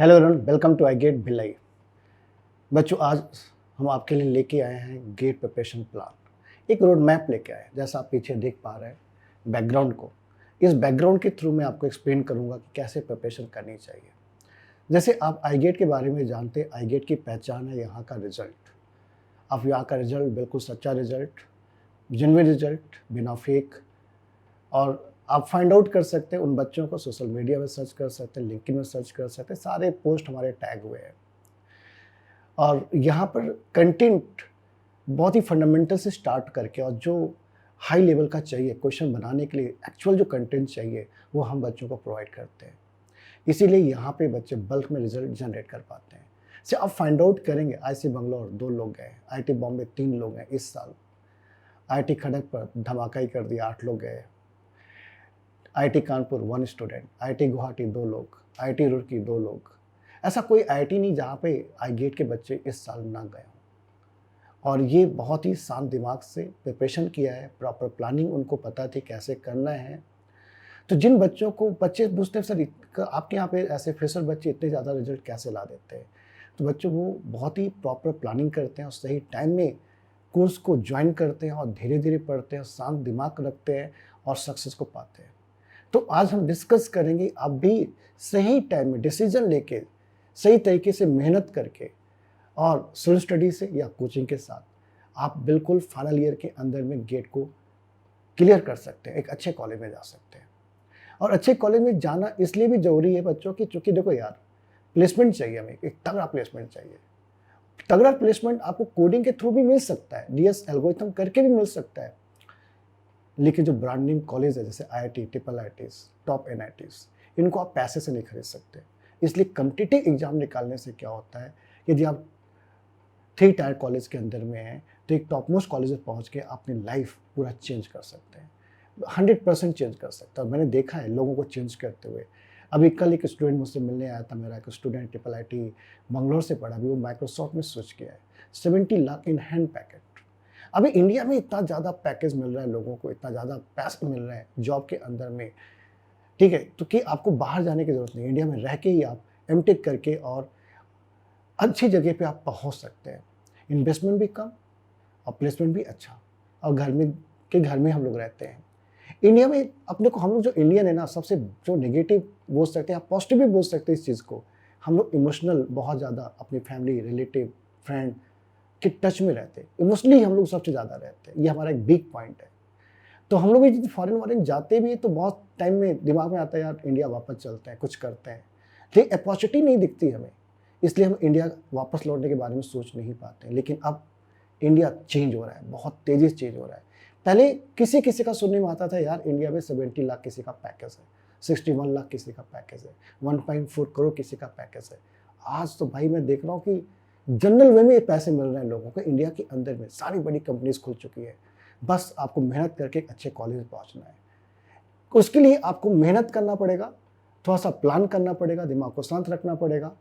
Hello everyone, welcome to I GATE Bhilai. बच्चों, आज हम आपके लिए लेके आए हैं गेट प्रिपरेशन प्लान। एक रोड मैप लेके आए हैं, जैसा आप पीछे देख पा रहे हैं बैकग्राउंड को। इस बैकग्राउंड के थ्रू मैं आपको एक्सप्लेन करूंगा कि कैसे प्रिपरेशन करनी चाहिए। जैसे आप आई गेट के बारे में जानते हैं, आई गेट की पहचान है यहाँ का रिजल्ट। अब यहाँ का रिजल्ट बिल्कुल सच्चा रिजल्ट, जेन्युइन रिजल्ट, बिना फेक। और आप फाइंड आउट कर सकते हैं उन बच्चों को, सोशल मीडिया में सर्च कर सकते हैं, लिंक्डइन में सर्च कर सकते हैं, सारे पोस्ट हमारे टैग हुए हैं। और यहाँ पर कंटेंट बहुत ही फंडामेंटल से स्टार्ट करके और जो हाई लेवल का चाहिए क्वेश्चन बनाने के लिए, एक्चुअल जो कंटेंट चाहिए वो हम बच्चों को प्रोवाइड करते हैं। इसीलिए यहाँ पे बच्चे बल्क में रिजल्ट जनरेट कर पाते हैं। से आप फाइंड आउट करेंगे, IIT बंगलौर 2 लोग गए, IIT बॉम्बे 3 लोग हैं इस साल, IIT खड़गपुर धमाका ही कर दिया, 8 लोग गए, IIT Kanpur 1 student, IIT Guwahati 2 लोग, IIT रुड़की 2 लोग। ऐसा कोई IIT नहीं जहाँ पे आई गेट के बच्चे इस साल ना गए हों। और ये बहुत ही शांत दिमाग से प्रिपरेशन किया है, प्रॉपर प्लानिंग उनको पता थी कैसे करना है। तो जिन बच्चों को बच्चे पूछते हैं सर आपके यहाँ पे ऐसे फ्रेशर बच्चे इतने ज़्यादा रिजल्ट कैसे ला देते हैं, तो बच्चों वो बहुत ही प्रॉपर प्लानिंग करते हैं और सही टाइम में कोर्स को ज्वाइन करते हैं और धीरे धीरे पढ़ते हैं, शांत दिमाग रखते हैं और सक्सेस को पाते हैं। तो आज हम डिस्कस करेंगे, आप भी सही टाइम में डिसीजन लेके सही तरीके से मेहनत करके और सेल्फ स्टडी से या कोचिंग के साथ आप बिल्कुल फाइनल ईयर के अंदर में गेट को क्लियर कर सकते हैं, एक अच्छे कॉलेज में जा सकते हैं। और अच्छे कॉलेज में जाना इसलिए भी जरूरी है बच्चों की, चूँकि देखो यार, प्लेसमेंट चाहिए हमें, एक तगड़ा प्लेसमेंट चाहिए। तगड़ा प्लेसमेंट आपको कोडिंग के थ्रू भी मिल सकता है, DS एल्गोरिथम करके भी मिल सकता है, लेकिन जो ब्रांड नेम कॉलेज है जैसे IIT, IIITs, टॉप NITs, इनको आप पैसे से नहीं खरीद सकते। इसलिए कॉम्पिटिटिव एग्जाम निकालने से क्या होता है, यदि आप 3 टायर कॉलेज के अंदर में हैं तो एक टॉप मोस्ट कॉलेज में पहुँच के अपनी लाइफ पूरा चेंज कर सकते हैं, 100% चेंज कर सकते हैं। और मैंने देखा है लोगों को चेंज करते हुए। अभी कल एक स्टूडेंट मुझसे मिलने आया था, मेरा एक स्टूडेंट IIIT बंगलौर से पढ़ा, अभी वो माइक्रोसॉफ्ट में स्विच किया है, 70 लाख इन हैंड पैकेट। अभी इंडिया में इतना ज़्यादा पैकेज मिल रहा है लोगों को, इतना ज़्यादा पैसे मिल रहे हैं जॉब के अंदर में, ठीक है, तो कि आपको बाहर जाने की ज़रूरत नहीं, इंडिया में रह के ही आप MTech करके और अच्छी जगह पे आप पहुंच सकते हैं। इन्वेस्टमेंट भी कम और प्लेसमेंट भी अच्छा, और घर में हम लोग रहते हैं। इंडिया में अपने को, हम लोग जो इंडियन है ना, सबसे जो नेगेटिव बोल सकते हैं, आप पॉजिटिव भी बोल सकते हैं इस चीज़ को, हम लोग इमोशनल बहुत ज़्यादा अपनी फैमिली, रिलेटिव, फ्रेंड के टच में रहते हैं। इमोशनली हम लोग सबसे ज़्यादा रहते हैं, ये हमारा एक बिग पॉइंट है। तो हम लोग भी फॉरेन वॉरेन जाते भी हैं तो बहुत टाइम में दिमाग में आता है यार इंडिया वापस चलते हैं, कुछ करते हैं, लेकिन अपॉर्चुनिटी नहीं दिखती हमें, इसलिए हम इंडिया वापस लौटने के बारे में सोच नहीं पाते हैं। लेकिन अब इंडिया चेंज हो रहा है, बहुत तेज़ी से चेंज हो रहा है। पहले किसी किसी का सुनने में आता था यार इंडिया में 70 लाख किसी का पैकेज है, 61 लाख किसी का पैकेज है, 1.4 करोड़ किसी का पैकेज है। आज तो भाई मैं देख रहा हूँ कि जनरल वे में ये पैसे मिल रहे हैं लोगों को। इंडिया के अंदर में सारी बड़ी कंपनीज खुल चुकी है, बस आपको मेहनत करके एक अच्छे कॉलेज में पहुंचना है। उसके लिए आपको मेहनत करना पड़ेगा, थोड़ा सा प्लान करना पड़ेगा, दिमाग को शांत रखना पड़ेगा,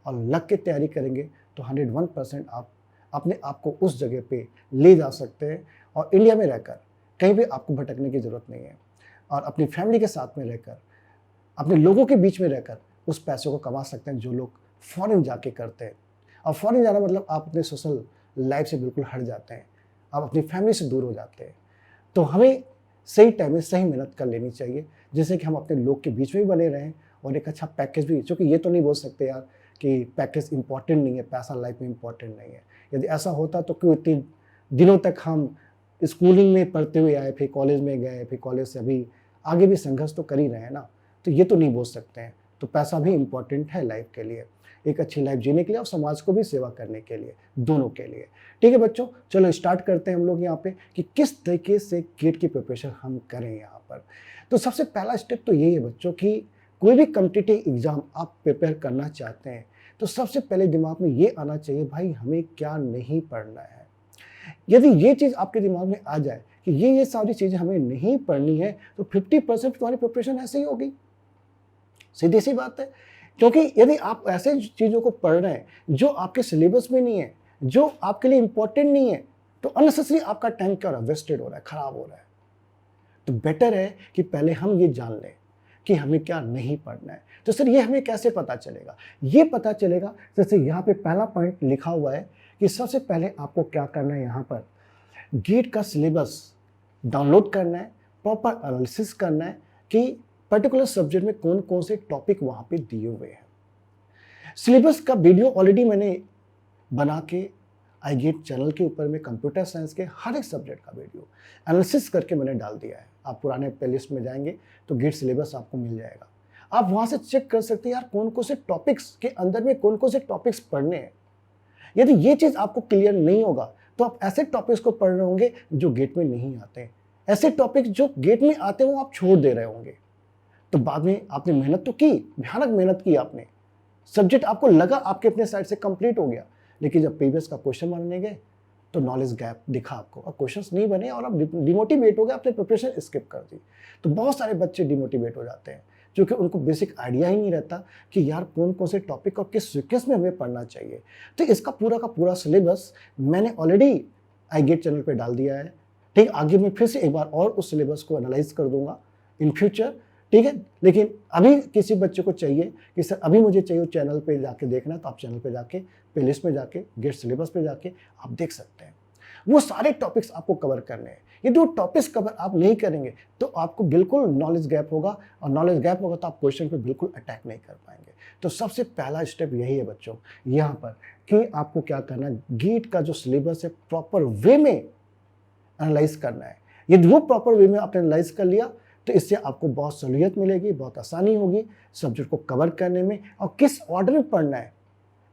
और लग के तैयारी करेंगे तो 101% आप अपने आप को उस जगह पे ले जा सकते हैं। और इंडिया में रहकर कहीं भी आपको भटकने की ज़रूरत नहीं है, और अपनी फैमिली के साथ में रहकर, अपने लोगों के बीच में रहकर उस पैसों को कमा सकते हैं जो लोग फॉरेन जाके करते हैं। और फॉरेन जाना मतलब आप अपने सोशल लाइफ से बिल्कुल हट जाते हैं, आप अपनी फैमिली से दूर हो जाते हैं। तो हमें सही टाइम में सही मेहनत कर लेनी चाहिए, जिससे कि हम अपने लोग के बीच में भी बने रहें और एक अच्छा पैकेज भी, क्योंकि ये तो नहीं बोल सकते यार कि पैकेज इंपॉर्टेंट नहीं है, पैसा लाइफ में इंपॉर्टेंट नहीं है। यदि ऐसा होता तो क्यों इतने दिनों तक हम स्कूलिंग में पढ़ते हुए आए, फिर कॉलेज में गए, फिर कॉलेज से अभी आगे भी संघर्ष तो कर ही रहे हैं ना। तो ये तो नहीं बोल सकते हैं। तो पैसा भी इम्पॉर्टेंट है लाइफ के लिए, एक अच्छी लाइफ जीने के लिए और समाज को भी सेवा करने के लिए, दोनों के लिए। ठीक है बच्चों, चलो स्टार्ट करते हैं हम लोग यहाँ पे कि किस तरीके से गेट की प्रिपरेशन हम करें यहाँ पर। तो सबसे पहला स्टेप तो यही है बच्चों कि कोई भी कॉम्पिटिटिव एग्जाम आप प्रिपेयर करना चाहते हैं तो सबसे पहले दिमाग में ये आना चाहिए, भाई हमें क्या नहीं पढ़ना है। यदि ये चीज़ आपके दिमाग में आ जाए कि ये सारी चीज़ें हमें नहीं पढ़नी है, तो 50% तुम्हारी प्रिपरेशन ऐसे ही होगी, सीधी सी बात है। क्योंकि यदि आप ऐसे चीज़ों को पढ़ रहे हैं जो आपके सिलेबस में नहीं है, जो आपके लिए इंपॉर्टेंट नहीं है, तो अननेसेसरी आपका टाइम क्या हो रहा है, वेस्टेड हो रहा है, खराब हो रहा है। तो बेटर है कि पहले हम ये जान लें कि हमें क्या नहीं पढ़ना है। तो सर ये हमें कैसे पता चलेगा? ये पता चलेगा जैसे यहाँ पे पहला पॉइंट लिखा हुआ है कि सबसे पहले आपको क्या करना है, यहाँ पर गेट का सिलेबस डाउनलोड करना है, प्रॉपर एनालिसिस करना है कि पर्टिकुलर सब्जेक्ट में कौन कौन से टॉपिक वहाँ पे दिए हुए हैं। सिलेबस का वीडियो ऑलरेडी मैंने बना के आई गेट चैनल के ऊपर में कंप्यूटर साइंस के हर एक सब्जेक्ट का वीडियो एनालिसिस करके मैंने डाल दिया है। आप पुराने प्लेलिस्ट में जाएंगे तो गेट सिलेबस आपको मिल जाएगा। आप वहाँ से चेक कर सकते हैं यार कौन कौन से टॉपिक्स के अंदर में कौन कौन से टॉपिक्स पढ़ने हैं। यदि ये चीज़ आपको क्लियर नहीं होगा तो आप ऐसे टॉपिक्स को पढ़ रहे होंगे जो गेट में नहीं आते। ऐसे टॉपिक्स जो गेट में आते हैं वो आप छोड़ दे रहे होंगे। तो बाद में आपने मेहनत तो की, भयानक मेहनत की आपने, सब्जेक्ट आपको लगा आपके अपने साइड से कंप्लीट हो गया, लेकिन जब प्रीवियस का क्वेश्चन बनने गए तो नॉलेज गैप दिखा आपको और क्वेश्चंस नहीं बने और आप डिमोटिवेट हो गए, आपने प्रिपरेशन स्किप कर दी। तो बहुत सारे बच्चे डिमोटिवेट हो जाते हैं क्योंकि उनको बेसिक आइडिया ही नहीं रहता कि यार कौन कौन से टॉपिक और किस सीक्वेंस में हमें पढ़ना चाहिए। तो इसका पूरा का पूरा सिलेबस मैंने ऑलरेडी आई गेट चैनल पर डाल दिया है। ठीक, आगे मैं फिर से एक बार और उस सिलेबस को एनालाइज कर दूंगा इन फ्यूचर। ठीक है, लेकिन अभी किसी बच्चे को चाहिए कि सर अभी मुझे चाहिए चैनल पे जाके देखना, तो आप चैनल पे जाके प्लेलिस्ट में जाके गेट सिलेबस पे जाके आप देख सकते हैं। वो सारे टॉपिक्स आपको कवर करने हैं। यदि वो टॉपिक्स कवर आप नहीं करेंगे तो आपको बिल्कुल नॉलेज गैप होगा, और नॉलेज गैप होगा तो आप क्वेश्चन पे बिल्कुल अटैक नहीं कर पाएंगे। तो सबसे पहला स्टेप यही है बच्चों यहाँ पर कि आपको क्या करना है, गेट का जो सिलेबस है प्रॉपर वे में एनालाइज करना है। यदि वो प्रॉपर वे में आपने एनालाइज कर लिया तो इससे आपको बहुत सहूलियत मिलेगी, बहुत आसानी होगी सब्जेक्ट को कवर करने में। और किस ऑर्डर में पढ़ना है,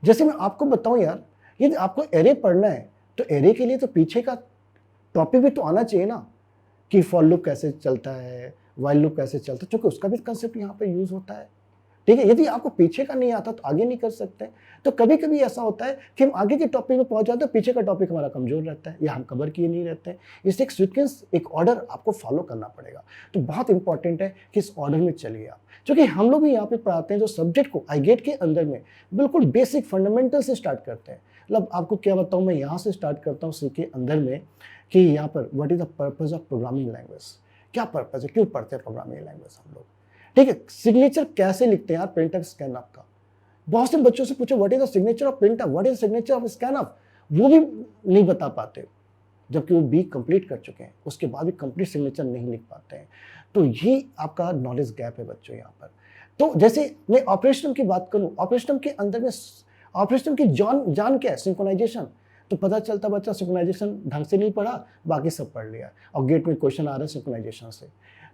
जैसे मैं आपको बताऊं यार, यदि आपको एरे पढ़ना है तो एरे के लिए तो पीछे का टॉपिक भी तो आना चाहिए ना, कि फॉर लूप कैसे चलता है, वाइल लूप कैसे चलता है, क्योंकि उसका भी कंसेप्ट यहाँ पे यूज होता है। ठीक है, यदि आपको पीछे का नहीं आता तो आगे नहीं कर सकते। तो कभी कभी ऐसा होता है कि हम आगे के टॉपिक में पहुंच जाते हैं, पीछे का टॉपिक हमारा कमजोर रहता है या हम कवर किए नहीं रहते हैं। इससे एक सीक्वेंस, एक ऑर्डर आपको फॉलो करना पड़ेगा। तो बहुत इंपॉर्टेंट है कि इस ऑर्डर में चलिए आप, क्योंकि हम लोग भी यहाँ पे पढ़ाते हैं जो सब्जेक्ट को आई गेट के अंदर में बिल्कुल बेसिक फंडामेंटल से स्टार्ट करते हैं। मतलब आपको क्या बताऊँ, मैं यहाँ से स्टार्ट करता हूँ सी के अंदर में कि यहाँ पर what is the purpose of programming language, क्या पर्पज है, क्यों पढ़ते हैं प्रोग्रामिंग लैंग्वेज हम लोग। ठीक है, सिग्नेचर कैसे लिखते हैं यार प्रिंटफ स्कैनफ का, बहुत से बच्चों से पूछो what is the signature of printf, what is the signature of scanf, वो भी नहीं बता पाते, जबकि वो बी कंप्लीट कर चुके हैं, उसके बाद भी कंप्लीट सिग्नेचर नहीं लिख पाते हैं। तो ये आपका नॉलेज गैप है बच्चों यहाँ पर। तो जैसे मैं ऑपरेशन की बात करूँ, ऑपरेशन के अंदर में ऑपरेशन की जान क्या है, सिंक्रोनाइजेशन, तो पता चलता बच्चा सिंक्रोनाइजेशन ढंग से नहीं पढ़ा, बाकी सब पढ़ लिया और गेट में क्वेश्चन आ रहा है सिंक्रोनाइजेशन से।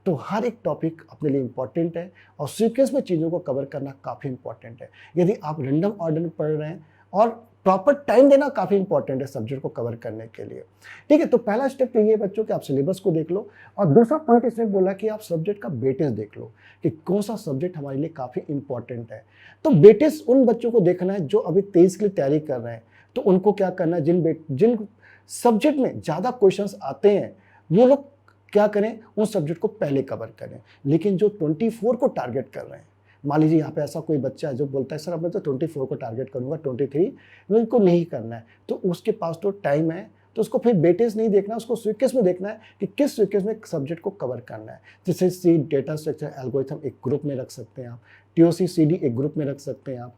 तो हर एक टॉपिक अपने लिए इंपॉर्टेंट है और सीक्वेंस में चीज़ों को कवर करना काफ़ी इंपॉर्टेंट है। यदि आप रैंडम ऑर्डर में पढ़ रहे हैं, और प्रॉपर टाइम देना काफ़ी इंपॉर्टेंट है सब्जेक्ट को कवर करने के लिए। ठीक है, तो पहला स्टेप तो ये है बच्चों कि आप सिलेबस को देख लो, और दूसरा पॉइंट इसमें बोला कि आप सब्जेक्ट का वेटेज देख लो कि कौन सा सब्जेक्ट हमारे लिए काफ़ी इंपॉर्टेंट है। तो वेटेज उन बच्चों को देखना है जो अभी 23 के लिए तैयारी कर रहे हैं, तो उनको क्या करना है, जिन सब्जेक्ट में ज़्यादा क्वेश्चंस आते हैं वो लोग क्या करें, उन सब्जेक्ट को पहले कवर करें। लेकिन जो 24 को टारगेट कर रहे हैं, मान लीजिए यहाँ पे ऐसा कोई बच्चा है जो बोलता है सर अब मैं तो 24 को टारगेट करूँगा, 23 उनको नहीं करना है, तो उसके पास तो टाइम है, तो उसको फिर वेटेज नहीं देखना, उसको सीक्वेंस में देखना है कि किस सीक्वेंस में सब्जेक्ट को कवर करना है। जैसे सी डेटा स्ट्रक्चर एल्गोरिथम एक ग्रुप में रख सकते हैं आप, TOC CD एक ग्रुप में रख सकते हैं आप,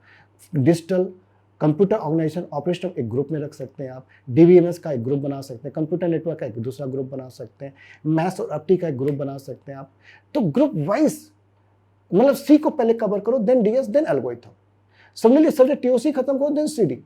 डिजिटल कंप्यूटर ऑर्गेनाइजेशन ऑपरेशन एक ग्रुप में रख सकते हैं आप, DBMS का एक ग्रुप बना सकते हैं, कंप्यूटर नेटवर्क का एक दूसरा ग्रुप बना सकते हैं, मैथ्स और अपटी का एक ग्रुप बना सकते हैं आप। तो ग्रुप वाइज मतलब सी को पहले कवर करो, then DS, then algorithm. Similarly subject TOC खत्म करो, देन CD।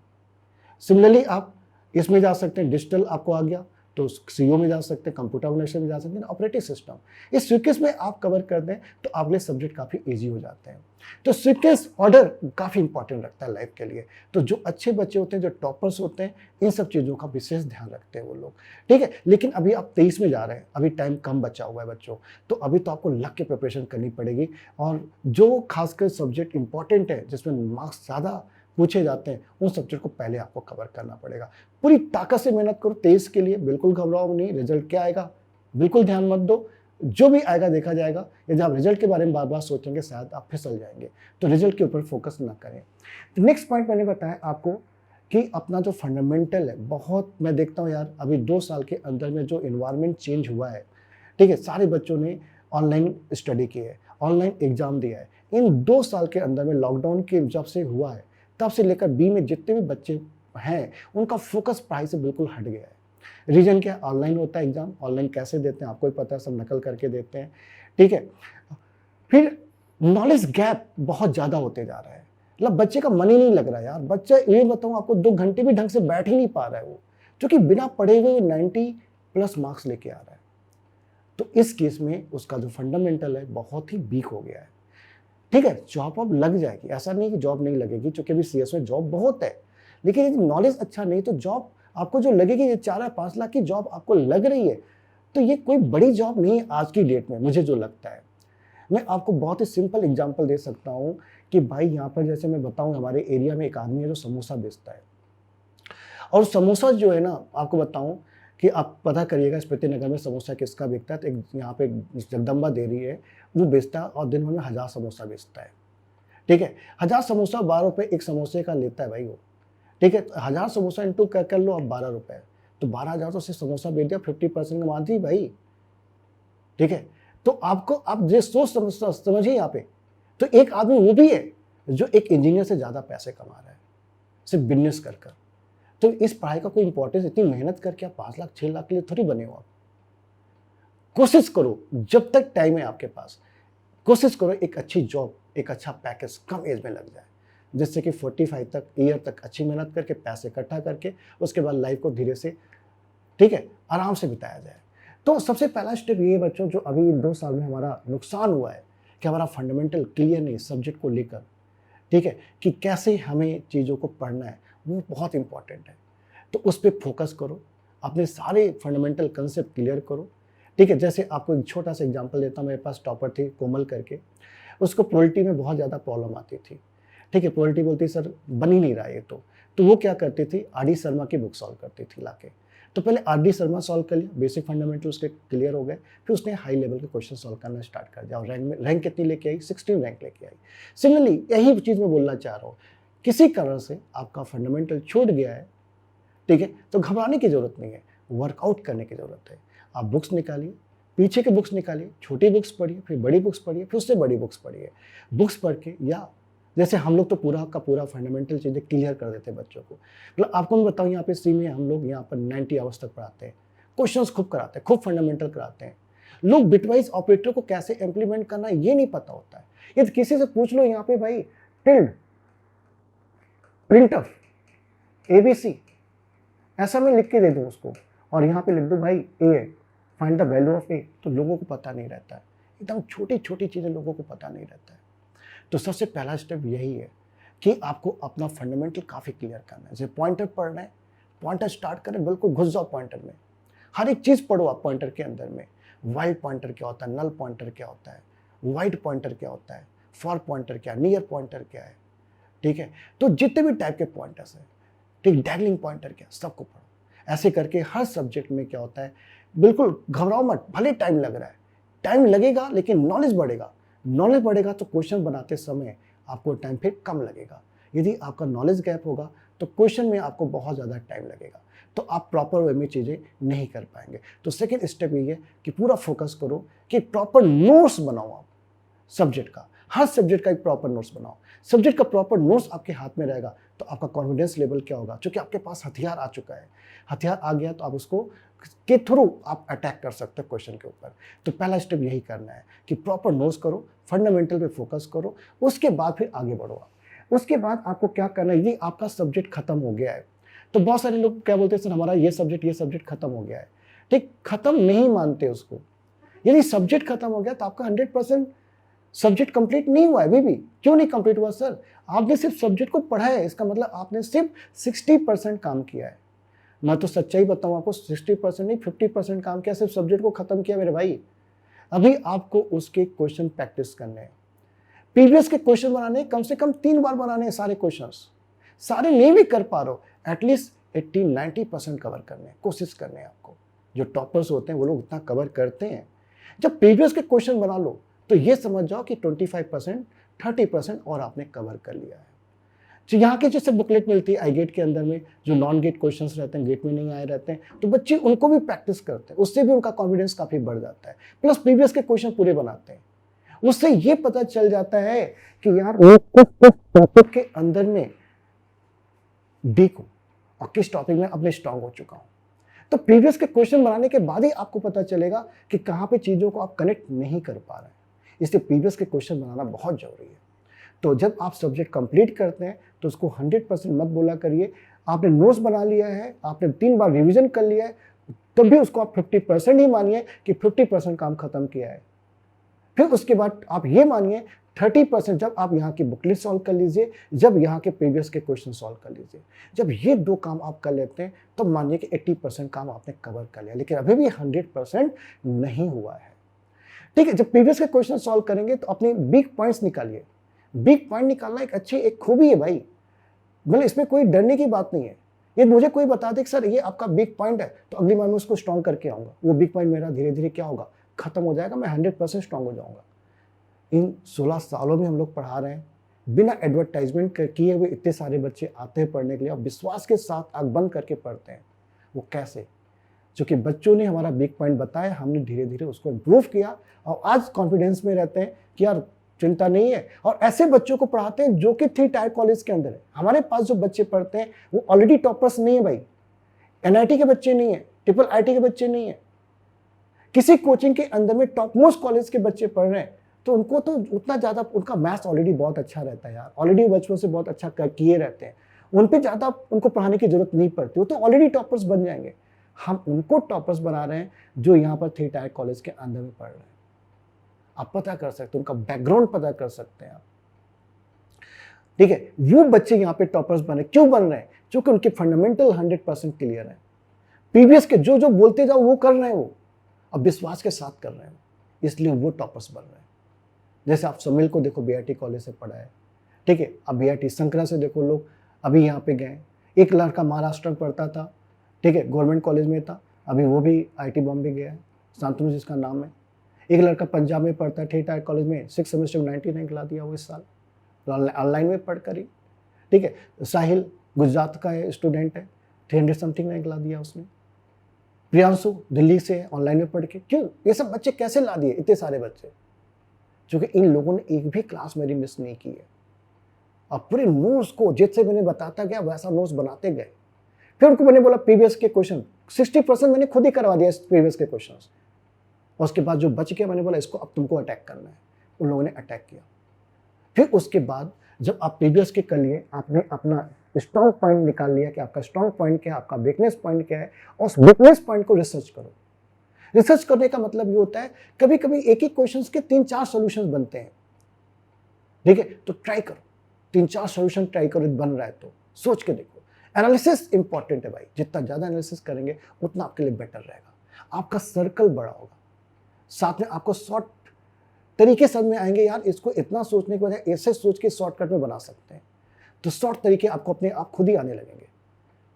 सिमिलरली आप इसमें जा सकते हैं, डिजिटल आपको आ गया तो CO में जा सकते हैं, कंप्यूटर ऑर्गेनाइजेशन में जा सकते हैं, ऑपरेटिंग सिस्टम। इस सीक्वेंस में आप कवर कर दें तो आपके सब्जेक्ट काफ़ी ईजी हो जाते हैं। तो सीक्वेंस ऑर्डर काफ़ी इंपॉर्टेंट रखता है लाइफ के लिए। तो जो अच्छे बच्चे होते हैं, जो टॉपर्स होते हैं, इन सब चीज़ों का विशेष ध्यान रखते हैं वो लोग। ठीक है, लेकिन अभी आप 23 में जा रहे हैं, अभी टाइम कम बचा हुआ है बच्चों, तो अभी तो आपको लग के प्रिपरेशन करनी पड़ेगी। और जो खासकर सब्जेक्ट इंपॉर्टेंट है, जिसमें मार्क्स ज़्यादा पूछे जाते हैं, उन सब्जेक्ट को पहले आपको कवर करना पड़ेगा। पूरी ताकत से मेहनत करो 23 के लिए, बिल्कुल घबराओ नहीं। रिजल्ट क्या आएगा बिल्कुल ध्यान मत दो, जो भी आएगा देखा जाएगा। यदि आप रिजल्ट के बारे में बार बार सोचेंगे शायद आप फिसल जाएंगे, तो रिजल्ट के ऊपर फोकस ना करें। तो नेक्स्ट पॉइंट मैंने बताया आपको कि अपना जो फंडामेंटल है, बहुत मैं देखता हूँ यार अभी 2 साल के अंदर में जो इन्वायरमेंट चेंज हुआ है, ठीक है, सारे बच्चों ने ऑनलाइन स्टडी की है ऑनलाइन एग्ज़ाम दिया है। इन 2 साल के अंदर में लॉकडाउन के जब से हुआ है, तब से लेकर बी में जितने भी बच्चे हैं, उनका फोकस पढ़ाई से बिल्कुल हट गया है। रीज़न क्या है? ऑनलाइन होता है एग्ज़ाम, ऑनलाइन कैसे देते हैं आपको ही पता है, सब नकल करके देते हैं, ठीक है। फिर नॉलेज गैप बहुत ज़्यादा होते जा रहा है, मतलब बच्चे का मन ही नहीं लग रहा है यार। बच्चा, ये बताऊँ आपको, 2 घंटे भी ढंग से बैठ ही नहीं पा रहा है वो, क्योंकि बिना पढ़े हुए 90 प्लस मार्क्स लेके आ रहा है। तो इस केस में उसका जो फंडामेंटल है बहुत ही वीक हो गया है, ठीक है। जॉब अब लग जाएगी, ऐसा नहीं कि जॉब नहीं लगेगी, क्योंकि अभी सीएस में जॉब बहुत है, लेकिन यदि नॉलेज अच्छा नहीं तो जॉब आपको जो लगेगी, ये 4 या 5 लाख की जॉब आपको लग रही है, तो ये कोई बड़ी जॉब नहीं है आज की डेट में, मुझे जो लगता है। मैं आपको बहुत ही सिंपल एग्जांपल दे सकता हूँ कि भाई यहाँ पर जैसे मैं बताऊँ, हमारे एरिया में एक आदमी है जो समोसा बेचता है, और समोसा जो है ना, आपको बताऊँ कि आप पता करिएगा स्मृति नगर में समोसा किसका बिकता है। तो एक यहाँ पे जगदम्बा डेयरी है, वो बेचता है और दिन भर में 1000 समोसा बेचता है, ठीक है। 1000 समोसा 12 रुपये एक समोसे का लेता है भाई वो, ठीक है। तो 1000 समोसा इंटू कर लो आप 12 रुपये, तो 12,000 तो सिर्फ समोसा बेच दिया, 50% कमा दी भाई, ठीक है। तो आपको, आप ये सोच समझिए यहाँ पे, तो एक आदमी वो भी है जो एक इंजीनियर से ज़्यादा पैसे कमा रहा है सिर्फ बिजनेस कर कर। तो इस पढ़ाई का कोई इंपॉर्टेंस, इतनी मेहनत करके आप 5 लाख 6 लाख के लिए थोड़ी बने हो आप। कोशिश करो जब तक टाइम है आपके पास, कोशिश करो एक अच्छी जॉब, एक अच्छा पैकेज कम एज में लग जाए, जिससे कि 45 तक ईयर तक अच्छी मेहनत करके पैसे इकट्ठा करके उसके बाद लाइफ को धीरे से, ठीक है, आराम से बिताया जाए। तो सबसे पहला स्टेप ये है बच्चों, जो अभी 2 साल में हमारा नुकसान हुआ है कि हमारा फंडामेंटल क्लियर नहीं सब्जेक्ट को लेकर, ठीक है, कि कैसे हमें चीज़ों को पढ़ना है, वो बहुत इंपॉर्टेंट है। तो उस पर फोकस करो, अपने सारे फंडामेंटल कंसेप्ट क्लियर करो, ठीक है। जैसे आपको एक छोटा सा एग्जांपल देता हूँ, मेरे पास टॉपर थी कोमल करके, उसको पॉलिटी में बहुत ज़्यादा प्रॉब्लम आती थी, ठीक है। पॉलिटी बोलती सर बन ही नहीं रहा ये, तो वो क्या करती थी, आर.डी. शर्मा की बुक सॉल्व करती थी लाके। तो पहले आर.डी. शर्मा सॉल्व कर लिया, बेसिक फंडामेंटल उसके क्लियर हो गए, फिर उसने हाई लेवल के क्वेश्चन सॉल्व करना स्टार्ट कर दिया, और रैंक कितनी लेके आई, 16 रैंक लेके आई। सिमिलरली यही चीज़ मैं बोलना चाह रहा हूँ, किसी कारण से आपका फंडामेंटल छूट गया है, ठीक है, तो घबराने की जरूरत नहीं है, वर्कआउट करने की जरूरत है। आप बुक्स निकालिए, पीछे के बुक्स निकालिए, छोटी बुक्स पढ़िए, फिर बड़ी बुक्स पढ़िए, फिर उससे बड़ी बुक्स पढ़िए। बुक्स पढ़ के, या जैसे हम लोग तो पूरा का पूरा फंडामेंटल चीज़ें क्लियर कर देते हैं बच्चों को। मतलब आपको मैं बताऊँ, यहाँ पे सी में हम लोग यहाँ पर 90 आवर्स तक पढ़ाते हैं, क्वेश्चंस खूब कराते हैं, खूब फंडामेंटल कराते हैं। लोग बिटवाइज ऑपरेटर को कैसे इम्प्लीमेंट करना है ये नहीं पता होता है। यदि किसी से पूछ लो यहाँ पे भाई, टिल्ड, प्रिंट ऑफ, ABC, ऐसा मैं लिख के दे दूँ उसको, और यहाँ पे लिख दूँ भाई A, find the value of A, तो लोगों को पता नहीं रहता है। एकदम छोटी छोटी चीज़ें लोगों को पता नहीं रहता है। तो सबसे पहला स्टेप यही है कि आपको अपना फंडामेंटल काफ़ी क्लियर करना है। जैसे पॉइंटर पढ़ना है, पॉइंटर स्टार्ट करें, बिल्कुल घुस जाओ पॉइंटर में, हर एक चीज़ पढ़ो आप पॉइंटर के अंदर में। वाइड पॉइंटर क्या होता है, नल पॉइंटर क्या होता है, वाइड पॉइंटर क्या होता है, फॉर पॉइंटर क्या, नियर पॉइंटर क्या है, ठीक है। तो जितने भी टाइप के पॉइंटर्स हैं, ठीक, डैगलिंग पॉइंटर क्या, सबको पढ़ो। ऐसे करके हर सब्जेक्ट में क्या होता है, बिल्कुल घबराओ मत, भले टाइम लग रहा है, टाइम लगेगा लेकिन नॉलेज बढ़ेगा। नॉलेज बढ़ेगा तो क्वेश्चन बनाते समय आपको टाइम फिर कम लगेगा। यदि आपका नॉलेज गैप होगा तो क्वेश्चन में आपको बहुत ज़्यादा टाइम लगेगा, तो आप प्रॉपर वे में चीज़ें नहीं कर पाएंगे। तो सेकेंड स्टेप ये है कि पूरा फोकस करो कि प्रॉपर नोट्स बनाओ आप सब्जेक्ट का, हर सब्जेक्ट का एक प्रॉपर नोट्स बनाओ। सब्जेक्ट का प्रॉपर नोट्स आपके हाथ में रहेगा तो आपका कॉन्फिडेंस लेवल क्या होगा, क्योंकि आपके पास हथियार आ चुका है। हथियार आ गया तो आप उसको के थ्रू आप अटैक कर सकते हो क्वेश्चन के ऊपर। तो पहला स्टेप यही करना है कि प्रॉपर नोट्स करो, फंडामेंटल पे फोकस करो, उसके बाद फिर आगे बढ़ो आप। उसके बाद आपको क्या करना है, यदि आपका सब्जेक्ट खत्म हो गया है, तो बहुत सारे लोग क्या बोलते हैं सर हमारा ये सब्जेक्ट खत्म हो गया है, ठीक, खत्म नहीं मानते उसको। यदि सब्जेक्ट खत्म हो गया तो आपका 100% सब्जेक्ट कंप्लीट नहीं हुआ है अभी भी। क्यों नहीं कंप्लीट हुआ सर, आपने सिर्फ सब्जेक्ट को पढ़ा है, इसका मतलब आपने सिर्फ 60% काम किया है। मैं तो सच्चाई बताऊं आपको, 60% नहीं 50% काम किया, सिर्फ सब्जेक्ट को खत्म किया मेरे भाई। अभी आपको उसके क्वेश्चन प्रैक्टिस करने हैं, प्रीवियस के क्वेश्चन बनाने, कम से कम 3 बार बनाने हैं सारे क्वेश्चंस। सारे नहीं भी कर पा रहे हो, एटलीस्ट 80-90% कवर करने हैं, कोशिश करने हैं आपको। जो टॉपर्स होते हैं वो लोग इतना कवर करते हैं। जब प्रीवियस के क्वेश्चन बना लो तो ये समझ जाओ कि 25% 30% और आपने कवर कर लिया है। तो यहाँ के जैसे बुकलेट मिलती है आई गेट के अंदर में, जो नॉन गेट क्वेश्चंस रहते हैं, गेट में नहीं आए रहते हैं, तो बच्चे उनको भी प्रैक्टिस करते हैं, उससे भी उनका कॉन्फिडेंस काफ़ी बढ़ जाता है। प्लस प्रीवियस के क्वेश्चन पूरे बनाते हैं, उससे ये पता चल जाता है कि यार वो किस टॉपिक के अंदर में वीक हूं और किस टॉपिक में अपने स्ट्रांग हो चुका हूं। तो प्रीवियस के क्वेश्चन बनाने के बाद ही आपको पता चलेगा कि कहां पे चीजों को आप कनेक्ट नहीं कर पा रहे हैं। इसलिए प्रीवियस के क्वेश्चन बनाना बहुत जरूरी है। तो जब आप सब्जेक्ट कंप्लीट करते हैं तो उसको 100% मत बोला करिए। आपने नोट्स बना लिया है, आपने 3 बार रिवीजन कर लिया है, तब भी उसको आप 50% ही मानिए कि 50% काम खत्म किया है। फिर उसके बाद आप ये मानिए 30% जब आप यहाँ की बुकलेट सॉल्व कर लीजिए, जब यहाँ के प्रीवियस के क्वेश्चन सॉल्व कर लीजिए। जब ये 2 काम आप कर लेते हैं तब मानिए कि 80% काम आपने कवर कर लिया, लेकिन अभी भी 100% नहीं हुआ है। ठीक है, जब प्रीवियस के क्वेश्चन सॉल्व करेंगे तो अपने वीक पॉइंट्स निकालिए। वीक पॉइंट निकालना एक खूबी है भाई, मतलब इसमें कोई डरने की बात नहीं है। ये मुझे कोई बता दे कि सर ये आपका वीक पॉइंट है, तो अगली बार मैं उसको स्ट्रॉन्ग करके आऊंगा। वो वीक पॉइंट मेरा धीरे धीरे क्या होगा, खत्म हो जाएगा, मैं 100% स्ट्रॉन्ग हो जाऊंगा। इन 16 सालों में हम लोग पढ़ा रहे हैं, बिना एडवर्टाइजमेंट किए हुए इतने सारे बच्चे आते हैं पढ़ने के लिए और विश्वास के साथ आंख बंद करके पढ़ते हैं। वो कैसे? क्योंकि बच्चों ने हमारा वीक पॉइंट बताया, हमने धीरे धीरे उसको इम्प्रूव किया और आज कॉन्फिडेंस में रहते हैं कि यार चिंता नहीं है। और ऐसे बच्चों को पढ़ाते हैं जो कि 3 टायर कॉलेज के अंदर है। हमारे पास जो बच्चे पढ़ते हैं वो ऑलरेडी टॉपर्स नहीं है भाई, एनआईटी के बच्चे नहीं है, ट्रिपल आईटी के बच्चे नहीं है, किसी कोचिंग के अंदर में टॉप मोस्ट कॉलेज के बच्चे पढ़ रहे हैं। तो उनको तो उतना ज़्यादा, उनका मैथ्स ऑलरेडी बहुत अच्छा रहता है यार, ऑलरेडी बचपन से बहुत अच्छा किए रहते हैं, उन पर ज़्यादा उनको पढ़ाने की जरूरत नहीं पड़ती, वो तो ऑलरेडी टॉपर्स बन जाएंगे। हम उनको टॉपर्स बना रहे हैं जो यहाँ पर 3 टायर कॉलेज के अंदर में पढ़ रहे हैं। आप पता कर सकते हैं, उनका बैकग्राउंड पता कर सकते हैं आप। ठीक है, वो बच्चे यहाँ पे टॉपर्स बने, क्यों बन रहे हैं? क्योंकि उनके फंडामेंटल 100% क्लियर है। प्रीवियस के जो जो बोलते जाओ वो कर रहे हैं, वो अब विश्वास के साथ कर रहे हैं, इसलिए वो टॉपर्स बन रहे हैं। जैसे आप सुमिल को देखो, बीआईटी कॉलेज से पढ़ा है, ठीक है, अब बीआईटी संकरा से देखो लोग अभी यहाँ पे गए। एक लड़का महाराष्ट्र में पढ़ता था, ठीक है, गवर्नमेंट कॉलेज में था, अभी वो भी आईटी बॉम्बे गया है, शांतनु जिसका नाम है। एक लड़का पंजाब में पढ़ता है, 3 टायर कॉलेज में, 6 सेमेस्टर में 90 रैंक ला दिया वो इस साल, ऑनलाइन में पढ़कर ही। ठीक है, साहिल गुजरात का है, स्टूडेंट है, 300 समथिंग रैंक ला दिया उसने। प्रियांशु दिल्ली से है, ऑनलाइन में पढ़ के। क्यों? ये सब बच्चे कैसे ला दिए, इतने सारे बच्चे? क्योंकि इन लोगों ने एक भी क्लास मेरी मिस नहीं की है और पूरे नोट्स को जैसे मैंने बताता गया वैसा नोट्स बनाते गए। फिर उनको मैंने बोला प्रीवियस के क्वेश्चन 60% मैंने खुद ही करवा दिया प्रीवियस के क्वेश्चन, और उसके बाद जो बच गया मैंने बोला इसको अब तुमको अटैक करना है। उन लोगों ने अटैक किया। फिर उसके बाद जब आप प्रीवियस के कर लिए, आपने अपना स्ट्रॉन्ग पॉइंट निकाल लिया कि आपका स्ट्रॉन्ग पॉइंट क्या है, आपका वीकनेस पॉइंट क्या है, और उस वीकनेस पॉइंट को रिसर्च करो। रिसर्च करने का मतलब ये होता है कभी कभी एक ही क्वेश्चन के 3-4 सॉल्यूशंस बनते हैं। ठीक है, तो ट्राई करो, 3-4 सॉल्यूशन ट्राई करो, बन रहा है तो सोच के देखो। एनालिसिस इंपॉर्टेंट है भाई, जितना ज़्यादा एनालिसिस करेंगे उतना आपके लिए बेटर रहेगा, आपका सर्कल बड़ा होगा, साथ में आपको शॉर्ट तरीके समझ में आएंगे। यार इसको इतना सोचने के बजाय ऐसे सोच के शॉर्टकट में बना सकते हैं, तो शॉर्ट तरीके आपको अपने आप खुद ही आने लगेंगे।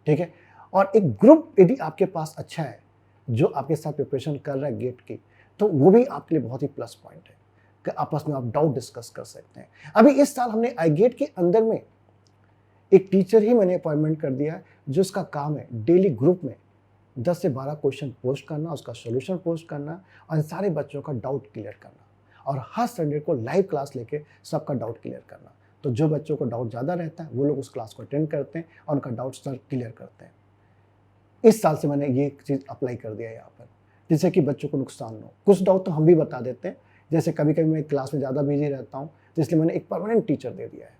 ठीक है, और एक ग्रुप यदि आपके पास अच्छा है जो आपके साथ प्रिपरेशन कर रहा है गेट की, तो वो भी आपके लिए बहुत ही प्लस पॉइंट है कि आपस में आप डाउट डिस्कस कर सकते हैं। अभी इस साल हमने आई गेट के अंदर में एक टीचर ही मैंने अपॉइंटमेंट कर दिया है जो इसका काम है डेली ग्रुप में 10 से 12 क्वेश्चन पोस्ट करना, उसका सोल्यूशन पोस्ट करना और सारे बच्चों का डाउट क्लियर करना, और हर संडे को लाइव क्लास लेके सबका डाउट क्लियर करना। तो जो बच्चों को डाउट ज़्यादा रहता है वो लोग उस क्लास को अटेंड करते हैं और उनका डाउट सर क्लियर करते हैं। इस साल से मैंने ये चीज़ अप्लाई कर दिया है यहाँ पर, जिससे कि बच्चों को नुकसान न हो। कुछ डाउट तो हम भी बता देते हैं, जैसे कभी कभी मैं क्लास में ज़्यादा बिजी रहता हूँ, तो इसलिए मैंने एक परमानेंट टीचर दे दिया है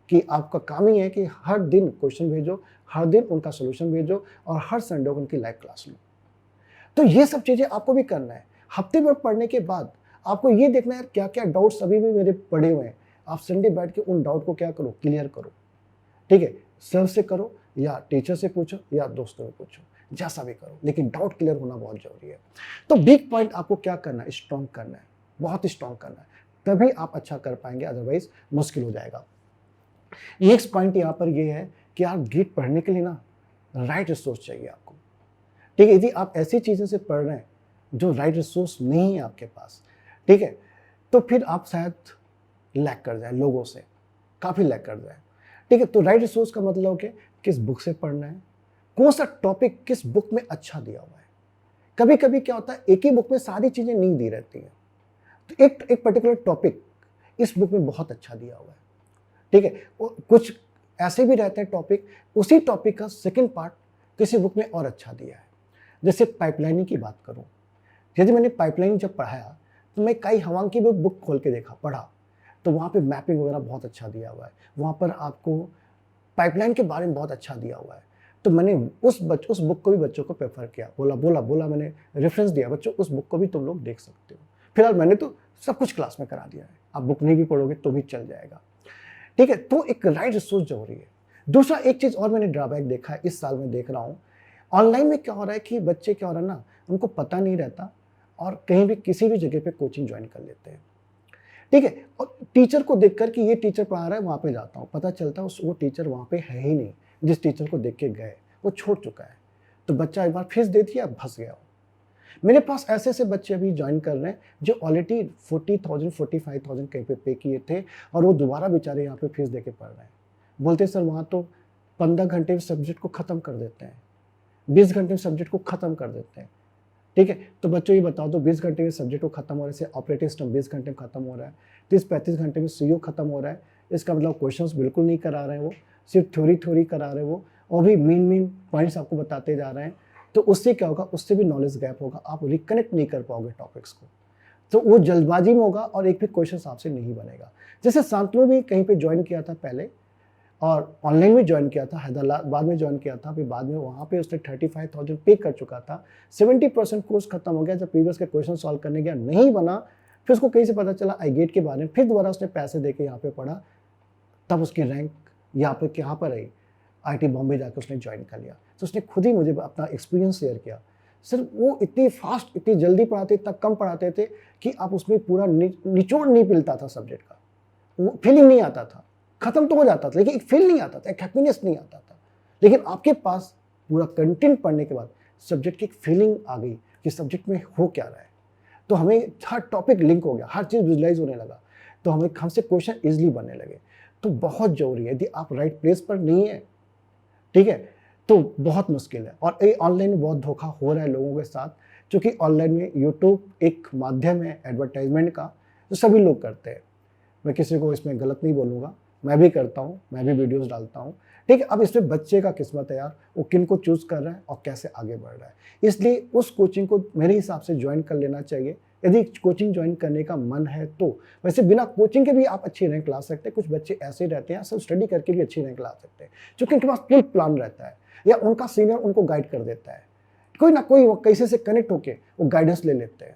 कि आपका काम ही है कि हर दिन क्वेश्चन भेजो, हर दिन उनका सोल्यूशन भेजो और हर संडे को उनकी लाइव क्लास लो। तो ये सब चीज़ें आपको भी करना है। हफ्ते भर पढ़ने के बाद आपको ये देखना है क्या क्या डाउट्स अभी भी मेरे पड़े हुए हैं, आप संडे बैठ के उन डाउट को क्या करो, क्लियर करो। ठीक है, सर से करो या टीचर से पूछो या दोस्तों से पूछो, जैसा भी करो, लेकिन डाउट क्लियर होना बहुत जरूरी है। तो वीक पॉइंट आपको क्या करना है, स्ट्रॉन्ग करना है, बहुत स्ट्रॉन्ग करना है, तभी आप अच्छा कर पाएंगे, अदरवाइज मुश्किल हो जाएगा। नेक्स्ट पॉइंट यहाँ पर ये है कि आप गेट पढ़ने के लिए ना राइट रिसोर्स चाहिए आपको। ठीक है, यदि आप ऐसी चीज़ों से पढ़ रहे हैं जो राइट रिसोर्स नहीं है आपके पास, ठीक है, तो फिर आप शायद लैग कर जाए, लोगों से काफ़ी लैग कर जाए। ठीक है, तो राइट रिसोर्स का मतलब कि किस बुक से पढ़ना है, कौन सा टॉपिक किस बुक में अच्छा दिया हुआ है। कभी कभी क्या होता है एक ही बुक में सारी चीज़ें नहीं दी रहती हैं, तो एक पर्टिकुलर टॉपिक इस बुक में बहुत अच्छा दिया हुआ है, ठीक है। कुछ ऐसे भी रहते हैं टॉपिक, उसी टॉपिक का सेकंड पार्ट किसी बुक में और अच्छा दिया है। जैसे पाइपलाइनिंग की बात करूं, यदि मैंने पाइपलाइनिंग जब पढ़ाया तो मैं काई हवांग की भी बुक खोल के देखा, पढ़ा, तो वहाँ पे मैपिंग वगैरह बहुत अच्छा दिया हुआ है, वहाँ पर आपको पाइपलाइन के बारे में बहुत अच्छा दिया हुआ है। तो मैंने उस बुक को भी बच्चों को प्रेफर किया, बोला मैंने रेफरेंस दिया, बच्चों उस बुक को भी तुम लोग देख सकते हो। फिलहाल मैंने तो सब कुछ क्लास में करा दिया है, आप बुक नहीं भी पढ़ोगे तो भी चल जाएगा, ठीक है। तो एक राइट रिसोर्स जरूरी है। दूसरा एक चीज़ और मैंने ड्रॉबैक देखा है, इस साल में देख रहा हूँ, ऑनलाइन में क्या हो रहा है कि बच्चे क्या हो रहा है ना, उनको पता नहीं रहता और कहीं भी किसी भी जगह पे कोचिंग ज्वाइन कर लेते हैं, ठीक है। और टीचर को देखकर कि ये टीचर पढ़ा रहा है वहाँ पे जाता हूँ, पता चलता है वो टीचर वहाँ पे है ही नहीं, जिस टीचर को देख के गए वो छोड़ चुका है। तो बच्चा एक बार फीस दे दिया, फंस गया हो। मेरे पास ऐसे ऐसे बच्चे अभी ज्वाइन कर रहे हैं जो ऑलरेडी 40,000 45,000 कहीं पे पे किए थे और वो दोबारा बेचारे यहाँ पे फीस दे के पढ़ रहे हैं। बोलते सर वहाँ तो 15 घंटे में सब्जेक्ट को ख़त्म कर देते हैं, 20 घंटे में सब्जेक्ट को ख़त्म कर देते हैं, ठीक है। तो बच्चों ये बताओ, तो 20 घंटे में सब्जेक्ट को खत्म हो रहा है, ऑपरेटिंग सिस्टम 20 घंटे में खत्म हो रहा है, 30-35 घंटे में सीओ खत्म हो रहा है। इसका मतलब क्वेश्चंस बिल्कुल नहीं करा रहे हैं, वो सिर्फ थ्योरी करा रहे हैं वो, और भी मेन पॉइंट्स आपको बताते जा रहे हैं। तो उससे क्या होगा, उससे भी नॉलेज गैप होगा, आप रिकनेक्ट नहीं कर पाओगे टॉपिक्स को, तो वो जल्दबाजी में होगा और एक भी क्वेश्चन आपसे नहीं बनेगा। जैसे शांतनु भी कहीं पे ज्वाइन किया था पहले और ऑनलाइन में ज्वाइन किया था, हैदराबाद में ज्वाइन किया था, फिर बाद में वहाँ पे उसने 35,000 पे कर चुका था, 70% कोर्स खत्म हो गया। जब प्रीवियस के क्वेश्चन सॉल्व करने गया नहीं बना, फिर उसको कहीं से पता चला आई गेट के बारे में, फिर दोबारा उसने पैसे दे के यहाँ पे पढ़ा, तब उसकी रैंक यहाँ पर आई, IIT बॉम्बे जाकर उसने ज्वाइन कर लिया। तो उसने खुद ही मुझे अपना एक्सपीरियंस शेयर किया, सर वो इतनी फास्ट, इतनी जल्दी पढ़ाते, इतना कम पढ़ाते थे कि आप उसमें पूरा निचोड़ नहीं मिलता था सब्जेक्ट का, वो फीलिंग नहीं आता था, खत्म तो हो जाता था लेकिन एक फील नहीं आता था, एक हैप्पीनेस नहीं आता था। लेकिन आपके पास पूरा कंटेंट पढ़ने के बाद सब्जेक्ट की एक फीलिंग आ गई कि सब्जेक्ट में हो क्या रहा है, तो हमें हर टॉपिक लिंक हो गया, हर चीज़ विजुलाइज होने लगा, तो हमसे क्वेश्चन ईजिली बनने लगे। तो बहुत जरूरी है, यदि आप राइट प्लेस पर नहीं है, ठीक है, तो बहुत मुश्किल है। और ये ऑनलाइन में बहुत धोखा हो रहा है लोगों के साथ, क्योंकि ऑनलाइन में यूट्यूब एक माध्यम है एडवर्टाइजमेंट का, तो सभी लोग करते हैं। मैं किसी को इसमें गलत नहीं बोलूँगा, मैं भी करता हूँ, मैं भी वीडियोस डालता हूँ, ठीक है। अब इसमें बच्चे का किस्मत है यार, वो किन को चूज़ कर रहा है और कैसे आगे बढ़ रहा है। इसलिए उस कोचिंग को मेरे हिसाब से ज्वाइन कर लेना चाहिए, यदि कोचिंग ज्वाइन करने का मन है तो। वैसे बिना कोचिंग के भी आप अच्छी रैंक ला सकते हैं, कुछ बच्चे ऐसे रहते हैं सब स्टडी करके भी अच्छी रैंक ला सकते हैं, क्योंकि उनके पास फुल प्लान रहता है या उनका सीनियर उनको गाइड कर देता है, कोई ना कोई वो कैसे से कनेक्ट होके वो गाइडेंस ले लेते हैं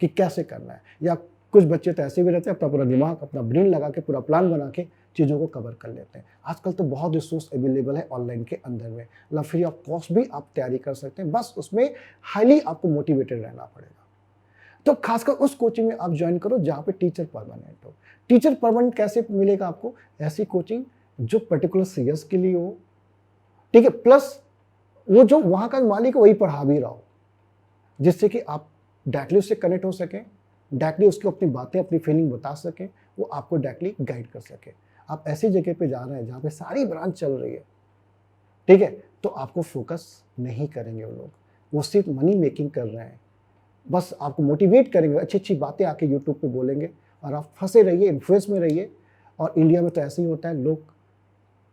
कि कैसे करना है। या कुछ बच्चे तो ऐसे भी रहते हैं, अपना पूरा दिमाग, अपना ब्रेन लगा के पूरा प्लान बना के चीज़ों को कवर कर लेते हैं। आजकल तो बहुत रिसोर्स अवेलेबल है ऑनलाइन के अंदर में, मतलब फ्री ऑफ कॉस्ट भी आप तैयारी कर सकते हैं, बस उसमें हाईली आपको मोटिवेटेड रहना पड़ेगा। तो खासकर उस कोचिंग में आप ज्वाइन करो जहाँ पे टीचर परमानेंट हो। टीचर परमानेंट कैसे मिलेगा आपको, ऐसी कोचिंग जो पर्टिकुलर सीएस के लिए हो, ठीक है, प्लस वो जो वहाँ का मालिक वही पढ़ा भी रहा हो, जिससे कि आप डायरेक्टली उससे कनेक्ट हो सकें, डायरेक्टली उसको अपनी बातें, अपनी फीलिंग बता सकें, वो आपको डायरेक्टली गाइड कर सके। आप ऐसी जगह पे जा रहे हैं जहाँ पे सारी ब्रांच चल रही है, ठीक है, तो आपको फोकस नहीं करेंगे वो लोग, वो सिर्फ मनी मेकिंग कर रहे हैं, बस आपको मोटिवेट करेंगे, अच्छी अच्छी बातें आके यूट्यूब पे बोलेंगे और आप फंसे रहिए, इन्फ्लुएंस में रहिए। और इंडिया में तो ऐसे ही होता है, लोग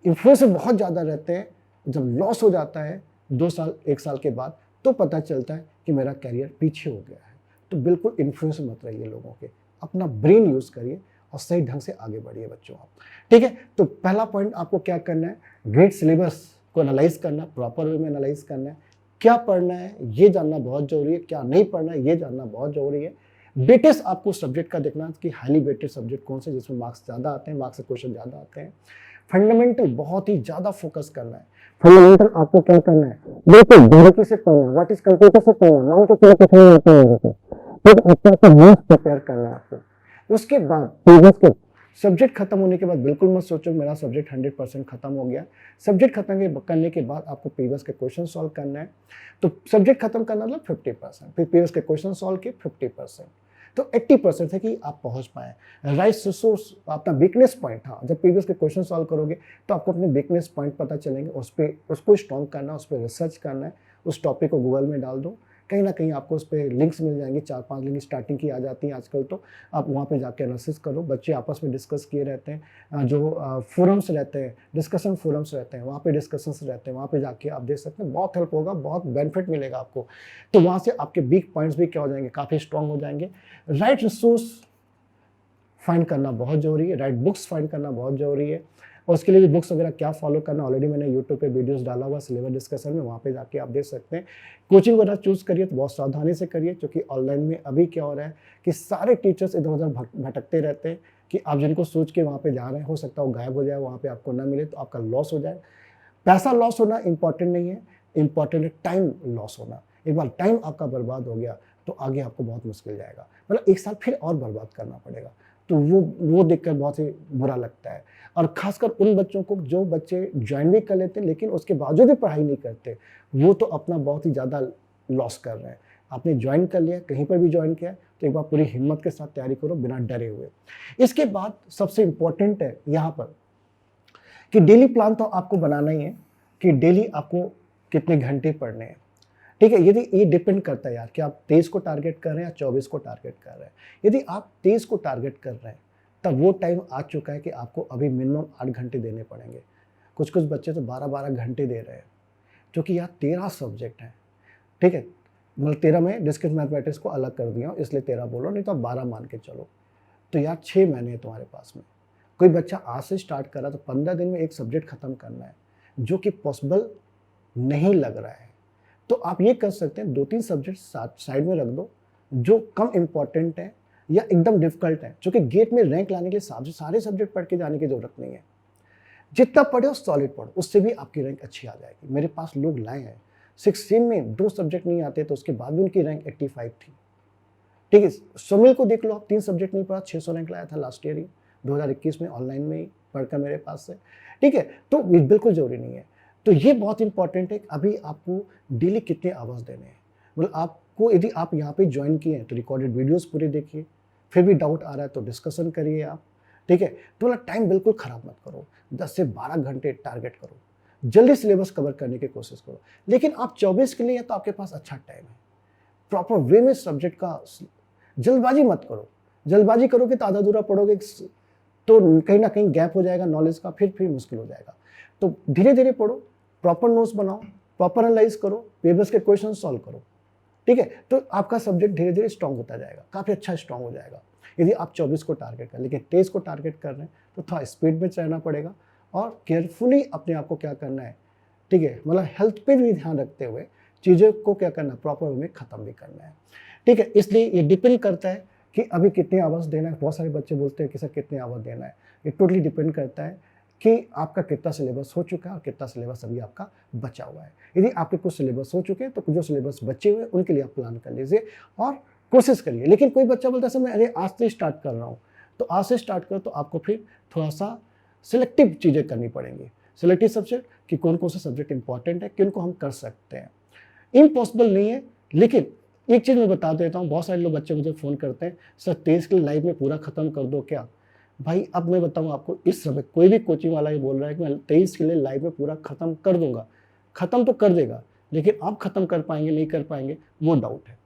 इन्फ्लुएंस में बहुत ज़्यादा रहते हैं, जब लॉस हो जाता है 2 साल 1 साल के बाद तो पता चलता है कि मेरा कैरियर पीछे हो गया है। तो बिल्कुल इन्फ्लुएंस मत रहिए लोगों के, अपना ब्रेन यूज़ करिए और सही ढंग से आगे बढ़िए बच्चों आप, ठीक है। तो पहला पॉइंट आपको क्या करना है, ग्रेड सिलेबस को एनालाइज करना, प्रॉपर वे में एनालाइज करना है, क्या पढ़ना है ये जानना बहुत जरूरी है, क्या नहीं पढ़ना है ये जानना बहुत जरूरी है। वेटेज आपको सब्जेक्ट का देखना कि हाईली वेटेड सब्जेक्ट कौन से जिसमें मार्क्स ज़्यादा आते हैं, मार्क्स से क्वेश्चन ज़्यादा आते हैं। फंडामेंटल बहुत ही ज़्यादा फोकस करना है। फंडामेंटल आपको क्या करना है, बिल्कुल बारीकी से पढ़ना, व्हाट इज कंप्यूटर से पढ़ना, नाउन के पूरा कुछ नहीं आता है, फिर आपको नोट्स प्रिपेयर करना है आपको। उसके बाद प्रीवियस के सब्जेक्ट खत्म होने के बाद बिल्कुल मत सोचो मेरा सब्जेक्ट 100% खत्म हो गया। सब्जेक्ट खत्म करने के बाद आपको प्रीवियस के क्वेश्चन सॉल्व करना है। तो सब्जेक्ट खत्म करना मतलब 50%, फिर प्रीवियस के क्वेश्चन सॉल्व के 50%, तो 80% है कि आप पहुंच पाए। राइट सोर्स अपना वीकनेस पॉइंट, हाँ जब प्रीवियस के क्वेश्चन सॉल्व करोगे तो आपको अपने वीकनेस पॉइंट पता चलेंगे, उस पर उसको स्ट्रॉन्ग करना, उस पर रिसर्च करना है, उस टॉपिक को गूगल में डाल दो, कहीं ना कहीं आपको उस पर लिंक्स मिल जाएंगे, 4-5 लिंक स्टार्टिंग की आ जाती हैं आजकल, तो आप वहाँ पे जाके एनालिसिस करो। बच्चे आपस में डिस्कस किए रहते हैं, जो फोरम्स रहते हैं, डिस्कशन फोरम्स रहते हैं, वहाँ पे डिस्कशंस रहते हैं, वहाँ पे जाके आप देख सकते हैं, बहुत हेल्प होगा, बहुत बेनिफिट मिलेगा आपको। तो वहाँ से आपके वीक पॉइंट्स भी क्या हो जाएंगे, काफ़ी स्ट्रांग हो जाएंगे। राइट रिसोर्स फाइंड करना बहुत ज़रूरी है, राइट बुक्स फाइंड करना बहुत ज़रूरी है। और उसके लिए भी बुक्स वगैरह क्या फॉलो करना, ऑलरेडी मैंने यूट्यूब पे वीडियोस डाला हुआ सिलेबस डिस्कशन में, वहाँ पे जाके आप देख सकते हैं। कोचिंग वगैरह चूज़ करिए तो बहुत सावधानी से करिए, क्योंकि ऑनलाइन में अभी क्या हो रहा है कि सारे टीचर्स इधर उधर भटकते रहते हैं, कि आप जिनको सोच के वहाँ पे जा रहे हैं, हो सकता है वो गायब हो जाए, वहाँ पे आपको ना मिले, तो आपका लॉस हो जाए। पैसा लॉस होना इंपॉर्टेंट नहीं है, इंपॉर्टेंट है टाइम लॉस होना। एक बार टाइम आपका बर्बाद हो गया तो आगे आपको बहुत मुश्किल जाएगा, मतलब 1 साल फिर और बर्बाद करना पड़ेगा। तो वो देखकर बहुत ही बुरा लगता है। और ख़ासकर उन बच्चों को जो बच्चे ज्वाइन भी कर लेते हैं लेकिन उसके बावजूद भी पढ़ाई नहीं करते, वो तो अपना बहुत ही ज़्यादा लॉस कर रहे हैं। आपने ज्वाइन कर लिया, कहीं पर भी ज्वाइन किया, तो एक बार पूरी हिम्मत के साथ तैयारी करो, बिना डरे हुए। इसके बाद सबसे इम्पोर्टेंट है यहाँ पर कि डेली प्लान तो आपको बनाना ही है, कि डेली आपको कितने घंटे पढ़ने हैं। ठीक है, यदि ये डिपेंड करता है यार कि आप 23 को टारगेट कर रहे हैं या 24 को टारगेट कर रहे हैं। यदि आप 23 को टारगेट कर रहे हैं तब वो टाइम आ चुका है कि आपको अभी मिनिमम 8 घंटे देने पड़ेंगे। कुछ कुछ बच्चे तो 12-12 घंटे दे रहे हैं, क्योंकि यहाँ 13 सब्जेक्ट हैं। ठीक है, मतलब 13 में डिस्क्रीट मैथमेटिक्स को अलग कर दिया हूँ, इसलिए 13 बोलो, नहीं तो आप 12 मान के चलो। तो यार 6 महीने हैं तुम्हारे पास में। कोई बच्चा आज से स्टार्ट कर रहा है तो 15 दिन में एक सब्जेक्ट खत्म करना है, जो कि पॉसिबल नहीं लग रहा है। तो आप ये कर सकते हैं, 2-3 सब्जेक्ट साइड में रख दो जो कम इंपॉर्टेंट है या एकदम डिफिकल्ट है, क्योंकि गेट में रैंक लाने के लिए सारे सब्जेक्ट पढ़ के जाने की जरूरत नहीं है। जितना पढ़े हो सॉलिड पढ़ो, उससे भी आपकी रैंक अच्छी आ जाएगी। मेरे पास लोग लाए हैं 6 सेम में 2 सब्जेक्ट नहीं आते, तो उसके बाद भी उनकी रैंक 85 थी। ठीक है, सुमिल को देख लो, आप 3 सब्जेक्ट नहीं पढ़ा, 600 रैंक लाया था लास्ट ईयर ही, 2021 में ऑनलाइन में ही पढ़कर मेरे पास से। ठीक है, तो ये बिल्कुल जरूरी नहीं है। तो ये बहुत इंपॉर्टेंट है कि अभी आपको डेली कितने आवर्स देने हैं। मतलब आपको, यदि आप यहाँ पे ज्वाइन किए हैं तो रिकॉर्डेड वीडियोस पूरे देखिए, फिर भी डाउट आ रहा है तो डिस्कशन करिए आप। ठीक है, तो मतलब टाइम बिल्कुल ख़राब मत करो, 10 से 12 घंटे टारगेट करो, जल्दी सिलेबस कवर करने की कोशिश करो। लेकिन आप 24 के लिए है तो आपके पास अच्छा टाइम है, प्रॉपर वे में सब्जेक्ट का, जल्दबाजी मत करो। जल्दबाजी करोगे तो आधा अधूरा पढ़ोगे तो कहीं ना कहीं गैप हो जाएगा नॉलेज का, फिर मुश्किल हो जाएगा। तो धीरे धीरे पढ़ो, प्रॉपर नोट्स बनाओ, प्रॉपर एनालाइज करो, पेपर्स के क्वेश्चन सॉल्व करो। ठीक है, तो आपका सब्जेक्ट धीरे धीरे स्ट्रांग होता जाएगा, काफ़ी अच्छा स्ट्रांग हो जाएगा। यदि आप 24 को टारगेट कर, लेकिन 23 को टारगेट कर रहे हैं तो थोड़ा स्पीड में रहना पड़ेगा और केयरफुली अपने आप को क्या करना है। ठीक है, मतलब हेल्थ पे भी ध्यान रखते हुए चीज़ों को क्या करना है, प्रॉपर वे में ख़त्म भी करना है। ठीक है, इसलिए ये डिपेंड करता है कि अभी कितने आवर्स देना है। बहुत सारे बच्चे बोलते हैं कि सर कितने आवर्स देना है। ये टोटली डिपेंड करता है कि आपका कितना सिलेबस हो चुका है और कितना सिलेबस अभी आपका बचा हुआ है। यदि आपके कुछ सिलेबस हो चुके हैं तो जो सिलेबस बचे हुए हैं उनके लिए आप प्लान कर लीजिए और कोशिश करिए। लेकिन कोई बच्चा बोलता है सर मैं अरे आज से स्टार्ट कर रहा हूँ, तो आज से स्टार्ट करो तो आपको फिर थोड़ा सा सिलेक्टिव चीज़ें करनी पड़ेंगी। सिलेक्टिव सब्जेक्ट कि कौन कौन से सब्जेक्ट इंपॉर्टेंट है, किन को हम कर सकते हैं। इम्पॉसिबल नहीं है, लेकिन एक चीज़ मैं बता देता हूँ, बहुत सारे लोग बच्चे मुझे फ़ोन करते हैं सर 23 के लाइफ में पूरा ख़त्म कर दो क्या। भाई अब मैं बताऊँ आपको, इस समय कोई भी कोचिंग वाला ये बोल रहा है कि मैं 23 के लिए लाइफ में पूरा ख़त्म कर दूंगा, ख़त्म तो कर देगा, लेकिन आप ख़त्म कर पाएंगे नहीं कर पाएंगे वो डाउट है।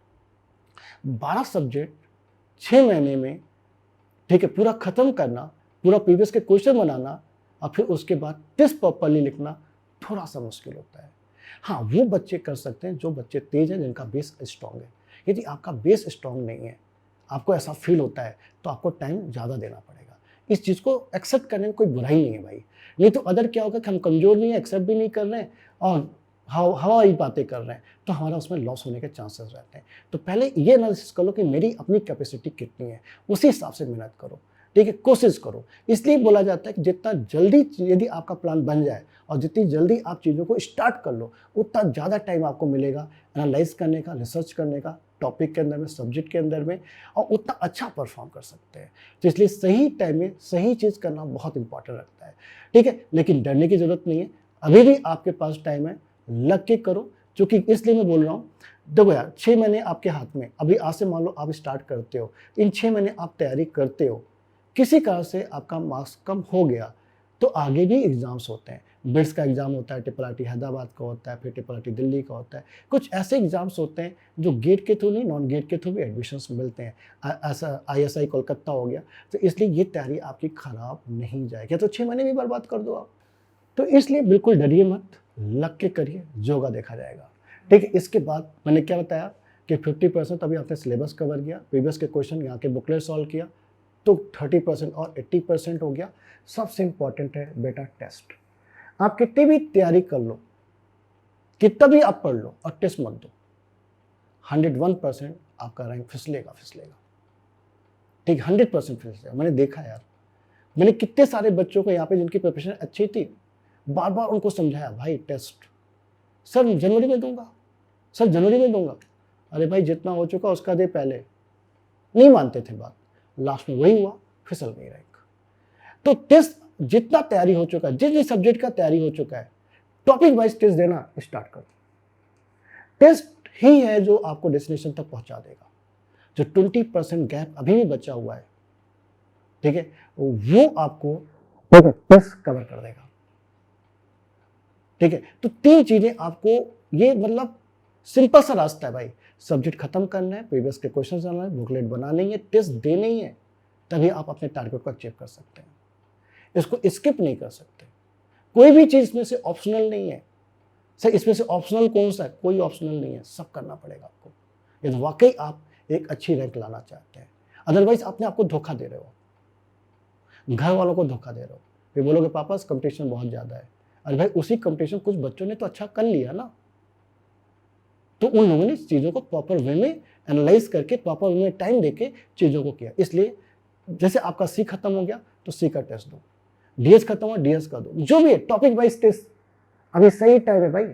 12 सब्जेक्ट 6 महीने में, ठीक है, पूरा ख़त्म करना, पूरा प्रीवियस के क्वेश्चन बनाना और फिर उसके बाद टेस्ट प्रॉपरली लिखना थोड़ा सा मुश्किल होता है। हाँ, वो बच्चे कर सकते हैं जो बच्चे तेज हैं, जिनका बेस स्ट्रांग है। यदि आपका बेस स्ट्रांग नहीं है, आपको ऐसा फील होता है, तो आपको टाइम ज़्यादा देना पड़ेगा। इस चीज़ को एक्सेप्ट करने में कोई बुराई नहीं है भाई। नहीं तो अदर क्या होगा कि हम कमज़ोर नहीं है, एक्सेप्ट भी नहीं कर रहे हैं और हवाई बातें कर रहे हैं, तो हमारा उसमें लॉस होने के चांसेस रहते हैं। तो पहले ये एनालिसिस करो कि मेरी अपनी कैपेसिटी कितनी है, उसी हिसाब से मेहनत करो। ठीक है, कोशिश करो। इसलिए बोला जाता है कि जितना जल्दी यदि आपका प्लान बन जाए और जितनी जल्दी आप चीज़ों को स्टार्ट कर लो, उतना ज़्यादा टाइम आपको मिलेगा एनालाइज करने का, रिसर्च करने का, टॉपिक के अंदर में, सब्जेक्ट के अंदर में, और उतना अच्छा परफॉर्म कर सकते हैं। तो इसलिए सही टाइम में सही चीज़ करना बहुत इंपॉर्टेंट रखता है। ठीक है, लेकिन डरने की ज़रूरत नहीं है, अभी भी आपके पास टाइम है, लग के करो। क्योंकि इसलिए मैं बोल रहा हूँ, देखो यार 6 महीने आपके हाथ में, अभी आज से मान लो आप स्टार्ट करते हो, इन 6 महीने आप तैयारी करते हो, किसी कारण से आपका मार्क्स कम हो गया तो आगे भी एग्ज़ाम्स होते हैं, बिट्स का एग्ज़ाम होता है, ट्रिपल आईटी हैदराबाद का होता है, फिर ट्रिपल आईटी दिल्ली का होता है। कुछ ऐसे एग्ज़ाम्स होते हैं जो गेट के थ्रू नहीं, नॉन गेट के थ्रू भी एडमिशन्स मिलते हैं। ऐसा आईएसआई कोलकाता हो गया, तो इसलिए ये तैयारी आपकी ख़राब नहीं जाएगी, तो 6 महीने भी बर्बाद कर दो आप। तो इसलिए बिल्कुल डरिए मत, लग के करिए, जो होगा देखा जाएगा। ठीक है, इसके बाद मैंने क्या बताया कि 50% अभी आपने सिलेबस कवर किया, प्रीवियस के क्वेश्चन यहाँ के बुकलेट सॉल्व किया, तो 30% और 80% हो गया। सबसे इंपॉर्टेंट है बेटा टेस्ट। आप कितनी भी तैयारी कर लो, कितना भी आप पढ़ लो और टेस्ट मत दो, 101% आपका रैंक फिसलेगा। ठीक, 100% फिसलेगा। मैंने देखा यार, मैंने कितने सारे बच्चों को यहाँ पे जिनकी प्रिपरेशन अच्छी थी, बार बार उनको समझाया, भाई टेस्ट सर जनवरी में दूंगा, सर जनवरी में दूंगा। अरे भाई जितना हो चुका उसका दे पहले, नहीं मानते थे बात। लास्ट में वही हुआ, फिसल गई रैंक। तो टेस्ट जितना तैयारी हो चुका है, जिस सब्जेक्ट का तैयारी हो चुका है, टॉपिक वाइज टेस्ट देना स्टार्ट कर दो। टेस्ट ही है जो आपको डेस्टिनेशन तक पहुंचा देगा। जो 20% गैप अभी भी बचा हुआ है, ठीक है, वो आपको टेस्ट कवर कर देगा। ठीक है, तो 3 चीजें आपको, ये मतलब सिंपल सा रास्ता है भाई। सब्जेक्ट खत्म करना है, प्रीवियस के क्वेश्चन करना है, बुकलेट बनानी है, टेस्ट देनी ही है, तभी आप अपने टारगेट को अचीव कर सकते हैं। इसको स्किप नहीं कर सकते। कोई भी चीज इसमें से ऑप्शनल नहीं है। सर इसमें से ऑप्शनल कौन सा है? कोई ऑप्शनल नहीं है, सब करना पड़ेगा आपको, यदि वाकई आप एक अच्छी रैंक लाना चाहते हैं। अदरवाइज अपने आपको धोखा दे रहे हो, घर वालों को धोखा दे रहे हो। फिर बोलोगे पापा कंपटीशन बहुत ज्यादा है। अरे भाई उसी कंपटीशन कुछ बच्चों ने तो अच्छा कर लिया ना, तो उन लोगों ने चीज़ों को प्रॉपर वे में एनालाइज करके, प्रॉपर वे में टाइम देके चीज़ों को किया। इसलिए जैसे आपका सी खत्म हो गया तो सी का टेस्ट दो, डीएस खत्म हुआ डीएस का दो, जो भी है टॉपिक वाइज टेस्ट। अभी सही टाइम है भाई,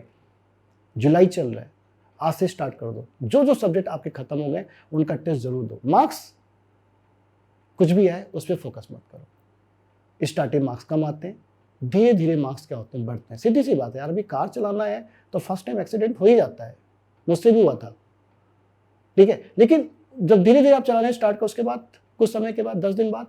जुलाई चल रहा है, आज से स्टार्ट कर दो। जो जो सब्जेक्ट आपके खत्म हो गए उनका टेस्ट जरूर दो। मार्क्स कुछ भी आए उस पर फोकस मत करो। स्टार्टिंग मार्क्स कम आते हैं, धीरे धीरे मार्क्स क्या होते हैं, बढ़ते हैं। सीधी सी बात है यार, अभी कार चलाना है तो फर्स्ट टाइम एक्सीडेंट हो ही जाता है, मुझसे भी हुआ था। ठीक है, लेकिन जब धीरे धीरे आप चलाने स्टार्ट करो, उसके बाद कुछ समय के बाद 10 दिन बाद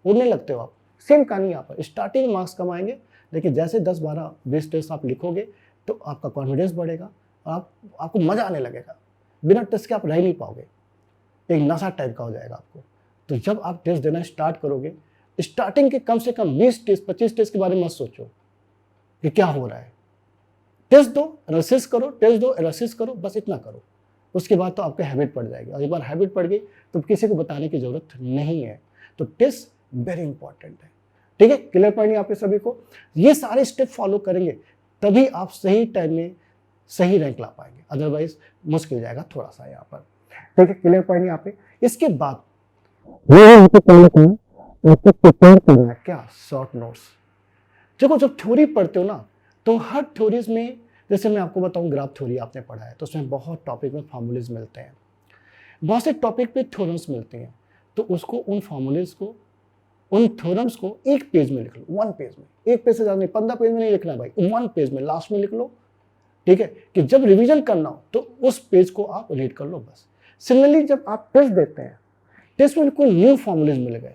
उड़ने लगते हो आप। सेम कहानी यहाँ पर, स्टार्टिंग मार्क्स कम आएंगे, लेकिन जैसे 10, 12, 20 टेस्ट आप लिखोगे तो आपका कॉन्फिडेंस बढ़ेगा और आपको मजा आने लगेगा। बिना टेस्ट के आप रह नहीं पाओगे, एक नशा टाइप का हो जाएगा आपको। तो जब आप टेस्ट देना स्टार्ट करोगे, स्टार्टिंग के कम से कम 20 टेस्ट, 25 टेस्ट के बारे में मत सोचो कि क्या हो रहा है। टेस्ट दो, एनालिसिस करो, टेस्ट दो, एनालिसिस करो, बस इतना करो। उसके बाद तो आपको हैबिट पड़ जाएगी, और एक बार हैबिट पड़ गई तो किसी को बताने की जरूरत नहीं है। तो टेस्ट वेरी इंपॉर्टेंट है। ठीक है, क्लियर पॉइंट यहाँ पे सभी को। ये सारे स्टेप फॉलो करेंगे तभी आप सही टाइम में सही रैंक ला पाएंगे, अदरवाइज मुश्किल जाएगा थोड़ा सा यहाँ पर। ठीक है, क्लियर पॉइंट यहाँ पे। इसके बाद प्रिपेयर करना है क्या, शॉर्ट नोट्स। देखो जब थ्योरी पढ़ते हो ना, तो हर थ्योरीज में, जैसे मैं आपको बताऊं ग्राफ थ्योरी आपने पढ़ा है, तो उसमें बहुत टॉपिक में फार्मूलेज मिलते हैं, बहुत से टॉपिक पे थ्योरम्स मिलते हैं। तो उसको, उन फार्मूलेज को, उन थ्योरम्स को एक पेज में लिख लो, 1 पेज में। 1 पेज से ज़्यादा नहीं, 15 पेज में नहीं लिखना भाई, 1 पेज में लास्ट में लिख लो। ठीक है, कि जब रिविजन करना हो तो उस पेज को आप रीड कर लो बस। सिमिलरली जब आप टेस्ट देते हैं, टेस्ट में कोई न्यू फार्मूलेज मिल गए,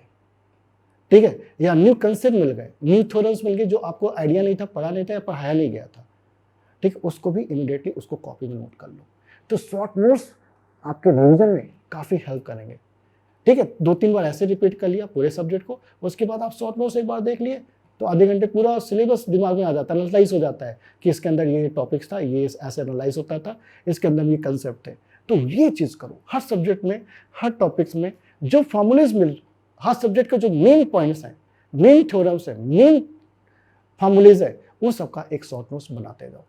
ठीक है, या न्यू कंसेप्ट मिल गए, न्यू थ्योरम्स मिल गए जो आपको आइडिया नहीं था, पढ़ा नहीं था या पढ़ाया नहीं गया था, ठीक है, उसको भी इमीडिएटली उसको कॉपी में नोट कर लो। तो शॉर्ट नोट्स आपके रिवीजन में काफ़ी हेल्प करेंगे। ठीक है, 2-3 बार ऐसे रिपीट कर लिया पूरे सब्जेक्ट को, उसके बाद आप शॉर्ट नोट्स एक बार देख लिए तो आधे घंटे पूरा सिलेबस दिमाग में आ जाता है, एनालाइज हो जाता है कि इसके अंदर ये टॉपिक्स था, ये ऐसे एनालाइज होता था, इसके अंदर ये कंसेप्ट थे। तो ये चीज़ करो हर सब्जेक्ट में, हर टॉपिक्स में जो फॉर्मूलेज मिल, हर सब्जेक्ट के जो मेन पॉइंट्स हैं, मेन थ्योरम्स है, मेन फॉर्मूलेज है, उन सबका एक शॉर्ट नोट्स बनाते जाओ।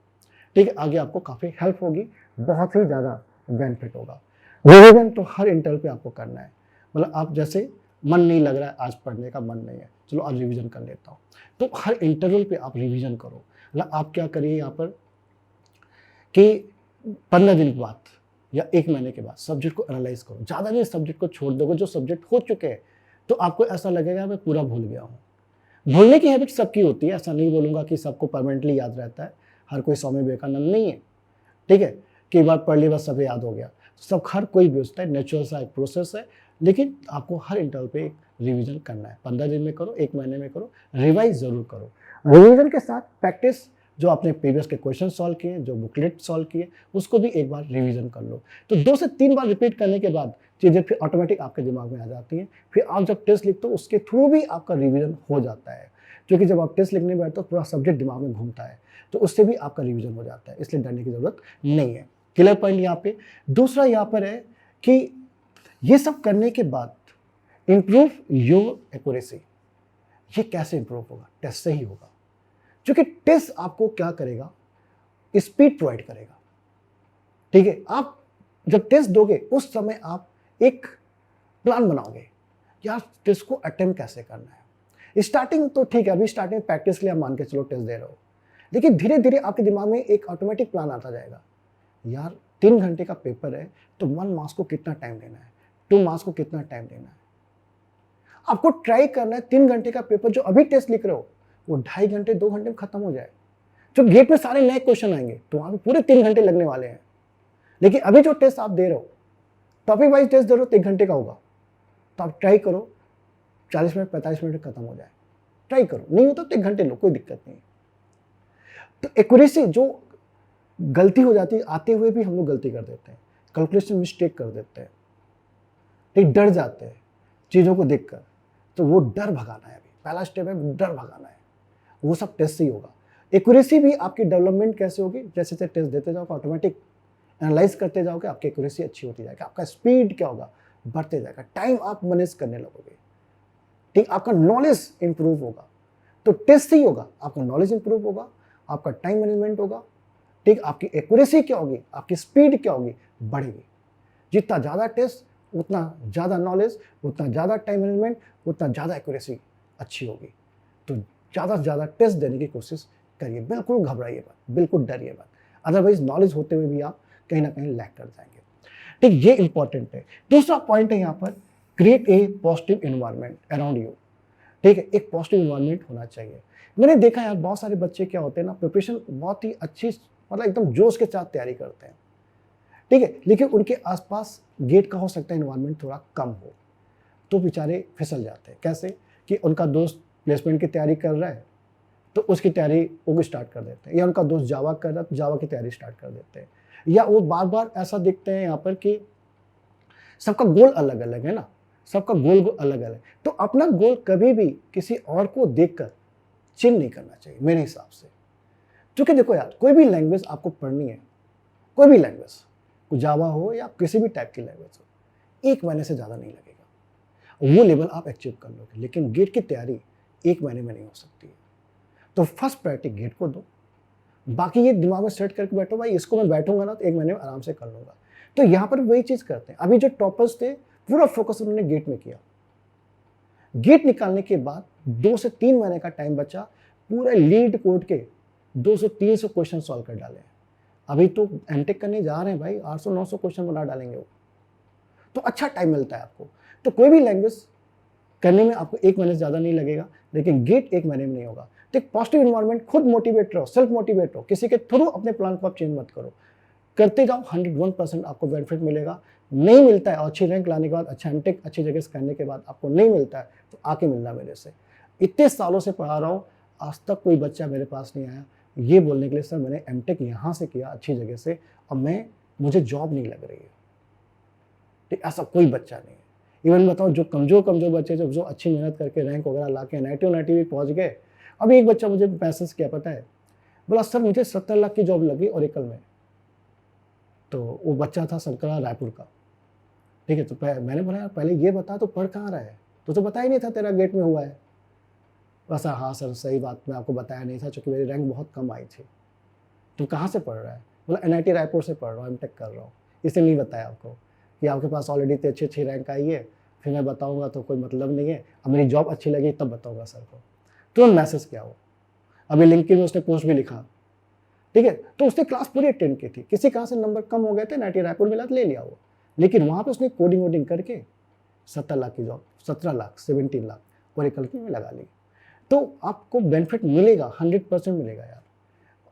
ठीक है, आगे आपको काफ़ी हेल्प होगी, बहुत ही ज़्यादा बेनिफिट होगा। रिवीजन तो हर इंटरवल पे आपको करना है। मतलब आप जैसे मन नहीं लग रहा है, आज पढ़ने का मन नहीं है, चलो आज रिवीजन कर लेता हूँ, तो हर इंटरवल पे आप रिवीजन करो। मतलब आप क्या करिए यहाँ पर कि 15 दिन के बाद या 1 महीने के बाद सब्जेक्ट को एनालाइज करो। ज़्यादा नहीं सब्जेक्ट को छोड़ दोगे, जो सब्जेक्ट हो चुके हैं तो आपको ऐसा लगेगा मैं पूरा भूल गया हूँ। भूलने की हैबिट सबकी होती है, ऐसा नहीं बोलूँगा कि सबको परमानेंटली याद रहता है, हर कोई स्वामी विवेकानंद नहीं है। ठीक है, कई बार पढ़ ली बस सब याद हो गया, सब हर कोई पूछता है, नेचुरल सा एक प्रोसेस है। लेकिन आपको हर इंटरवल पे एक रिवीजन करना है, 15 दिन में करो, 1 महीने में करो, रिवाइज जरूर करो। रिवीजन के साथ प्रैक्टिस जो आपने प्रीवियस के क्वेश्चन सॉल्व किए, जो बुकलेट सॉल्व किए, उसको भी एक बार रिवीजन कर लो। तो 2 से 3 बार रिपीट करने के बाद चीज़ें फिर ऑटोमेटिक आपके दिमाग में आ जाती हैं। फिर आप जब टेस्ट लिखते हो उसके थ्रू भी आपका रिवीजन हो जाता है, क्योंकि जब आप टेस्ट लिखने बैठते हो पूरा सब्जेक्ट दिमाग में घूमता है, तो उससे भी आपका रिवीजन हो जाता है, इसलिए डरने की ज़रूरत नहीं है। क्लियर पॉइंट यहाँ पे। दूसरा यहाँ पर है कि ये सब करने के बाद इम्प्रूव योर एक्यूरेसी। ये कैसे इम्प्रूव होगा? टेस्ट से ही होगा, क्योंकि टेस्ट आपको क्या करेगा? स्पीड प्रोवाइड करेगा। ठीक है, आप जब टेस्ट दोगे उस समय आप एक प्लान बनाओगे, यार टेस्ट को अटेम्प्ट कैसे करना है। स्टार्टिंग तो ठीक है, अभी स्टार्टिंग प्रैक्टिस के लिए आप मान के चलो टेस्ट दे रहे हो, लेकिन धीरे धीरे आपके दिमाग में एक ऑटोमेटिक प्लान आता जाएगा, यार 3 घंटे का पेपर है तो 1 मार्क्स को कितना टाइम देना है, 2 मार्क्स को कितना टाइम देना है। आपको ट्राई करना है 3 घंटे का पेपर जो अभी टेस्ट लिख रहे हो वो 2.5 घंटे 2 घंटे में खत्म हो जाए। जो गेट में सारे नए क्वेश्चन आएंगे तो वहां पे पूरे 3 घंटे लगने वाले हैं। लेकिन अभी जो टेस्ट आप दे रहे हो, टॉपिक वाइज टेस्ट दे रहे हो तो 1 घंटे का होगा, तो आप ट्राई करो 40 मिनट 45 मिनट खत्म हो जाए। ट्राई करो, नहीं होता तो 1 घंटे लो, कोई दिक्कत नहीं। तो एक्यूरेसी जो गलती हो जाती है, आते हुए भी हम लोग गलती कर देते हैं, कैलकुलेशन मिस्टेक कर देते हैं, एक डर जाते हैं चीज़ों को देखकर। तो वो डर भगाना है, अभी पहला स्टेप है डर भगाना है, वो सब टेस्ट से ही होगा। एक्यूरेसी भी आपकी डेवलपमेंट कैसे होगी? जैसे जैसे टेस्ट देते जाओगे, ऑटोमेटिक एनालाइज करते जाओगे, आपकी एक्यूरेसी अच्छी होती जाएगी, आपका स्पीड क्या होगा? बढ़ते जाएगा, टाइम आप मैनेज करने लगोगे। ठीक, आपका नॉलेज इंप्रूव होगा। तो टेस्ट से ही होगा, आपका नॉलेज इंप्रूव होगा, आपका टाइम मैनेजमेंट होगा। ठीक, आपकी एक्यूरेसी क्या होगी? आपकी स्पीड क्या होगी? बढ़ेगी। जितना ज़्यादा टेस्ट उतना ज़्यादा नॉलेज, उतना ज़्यादा टाइम मैनेजमेंट, उतना ज़्यादा एक्यूरेसी अच्छी होगी। तो ज़्यादा से ज़्यादा टेस्ट देने की कोशिश करिए, बिल्कुल घबराइए मत, बिल्कुल डरिए मत, अदरवाइज नॉलेज होते हुए भी आप कहीं ना कहीं लैग कर जाएंगे। ठीक, ये इंपॉर्टेंट है। दूसरा पॉइंट है यहाँ पर, create a positive environment around you. ठीक है, एक पॉजिटिव एनवायरनमेंट होना चाहिए। मैंने देखा यार बहुत सारे बच्चे क्या होते हैं ना, प्रिपरेशन बहुत ही अच्छी, मतलब एकदम जोश के साथ तैयारी करते हैं, ठीक है, लेकिन उनके आसपास गेट का हो सकता है एनवायरनमेंट थोड़ा कम हो, तो बेचारे फिसल जाते हैं। कैसे कि उनका दोस्त प्लेसमेंट की तैयारी कर रहा है तो उसकी तैयारी वो स्टार्ट कर देते हैं, या उनका दोस्त जावा कर रहा है तो जावा की तैयारी स्टार्ट कर देते हैं। या वो बार बार ऐसा देखते हैं यहाँ पर कि सबका गोल अलग अलग है ना, सबका गोल अलग अलग, तो अपना गोल कभी भी किसी और को देखकर चेंज नहीं करना चाहिए मेरे हिसाब से। क्योंकि देखो यार, कोई भी लैंग्वेज आपको पढ़नी है, कोई भी लैंग्वेज, जावा हो या किसी भी टाइप की लैंग्वेज हो, 1 महीने से ज़्यादा नहीं लगेगा, वो लेवल आप अचीव कर लोगे। लेकिन गेट की तैयारी 1 महीने में नहीं हो सकती है। तो फर्स्ट प्रायोरिटी गेट को दो, बाकी ये दिमाग में सेट करके बैठो, भाई इसको मैं बैठूंगा ना तो 1 महीने में आराम से कर लूँगा। तो यहाँ पर वही चीज़ करते हैं। अभी जो टॉपर्स थे पूरा फोकस उन्होंने गेट में किया, गेट निकालने के बाद 2 से 3 महीने का टाइम बचा, पूरे लीड कोड के 200-300 क्वेश्चन सॉल्व कर डाले। अभी तो एमटेक करने जा रहे हैं भाई, 800-900 क्वेश्चन बना डालेंगे वो, तो अच्छा टाइम मिलता है आपको। तो कोई भी लैंग्वेज करने में आपको 1 महीने से ज़्यादा नहीं लगेगा, लेकिन गेट 1 महीने में नहीं होगा। तो एक पॉजिटिव इन्वायरमेंट, खुद मोटिवेट रहो, सेल्फ मोटिवेट रहो, किसी के थ्रू अपने प्लान को आप चेंज मत करो, करते जाओ, 101% आपको बेनिफिट मिलेगा। नहीं मिलता है, और अच्छी रैंक लाने के बाद, अच्छा एमटेक अच्छी जगह से करने के बाद आपको नहीं मिलता है, तो आके मिलना मेरे से। इतने सालों से पढ़ा रहा हूँ, आज तक कोई बच्चा मेरे पास नहीं आया ये बोलने के लिए सर मैंने एमटेक यहाँ से किया अच्छी जगह से, अब मुझे जॉब नहीं लग रही है। ठीक, ऐसा कोई बच्चा नहीं है। इवन बताओ जो कमजोर बच्चे जो अच्छी मेहनत करके रैंक वगैरह ला के NIT भी पहुँच गए। अभी एक बच्चा मुझे मैसेज किया, पता है, बोला सर मुझे 70 लाख की जॉब लगी ओरेकल में। तो वो बच्चा था संकरा रायपुर का। ठीक है, तो मैंने बोला यार पहले ये बता तो पढ़ कहाँ रहा है, तो बता ही नहीं था तेरा गेट में हुआ है। बस हाँ सर सही बात, मैं आपको बताया नहीं था क्योंकि मेरी रैंक बहुत कम आई थी। तो कहाँ से पढ़ रहा है? बोला NIT रायपुर से पढ़ रहा हूँ, एमटेक कर रहा हूँ। इसलिए नहीं बताया आपको कि आपके पास ऑलरेडी इतनी अच्छी रैंक आई है, फिर मैं बताऊँगा तो कोई मतलब नहीं है, अब मेरी जॉब अच्छी लगी तब बताऊँगा सर को। तुरंत मैसेज किया वो, अभी लिंक्डइन में उसने पोस्ट भी लिखा। ठीक है, तो उसने क्लास पूरी अटेंड की थी, किसी कहाँ से नंबर कम हो गए थे, NIT रायपुर मिला तो ले लिया वो, लेकिन वहाँ पर उसने कोडिंग वोडिंग करके 70 लाख की जॉब, 17 लाख 17 लाख ओरेकल की में लगा ली। तो आपको बेनिफिट मिलेगा, 100% मिलेगा यार।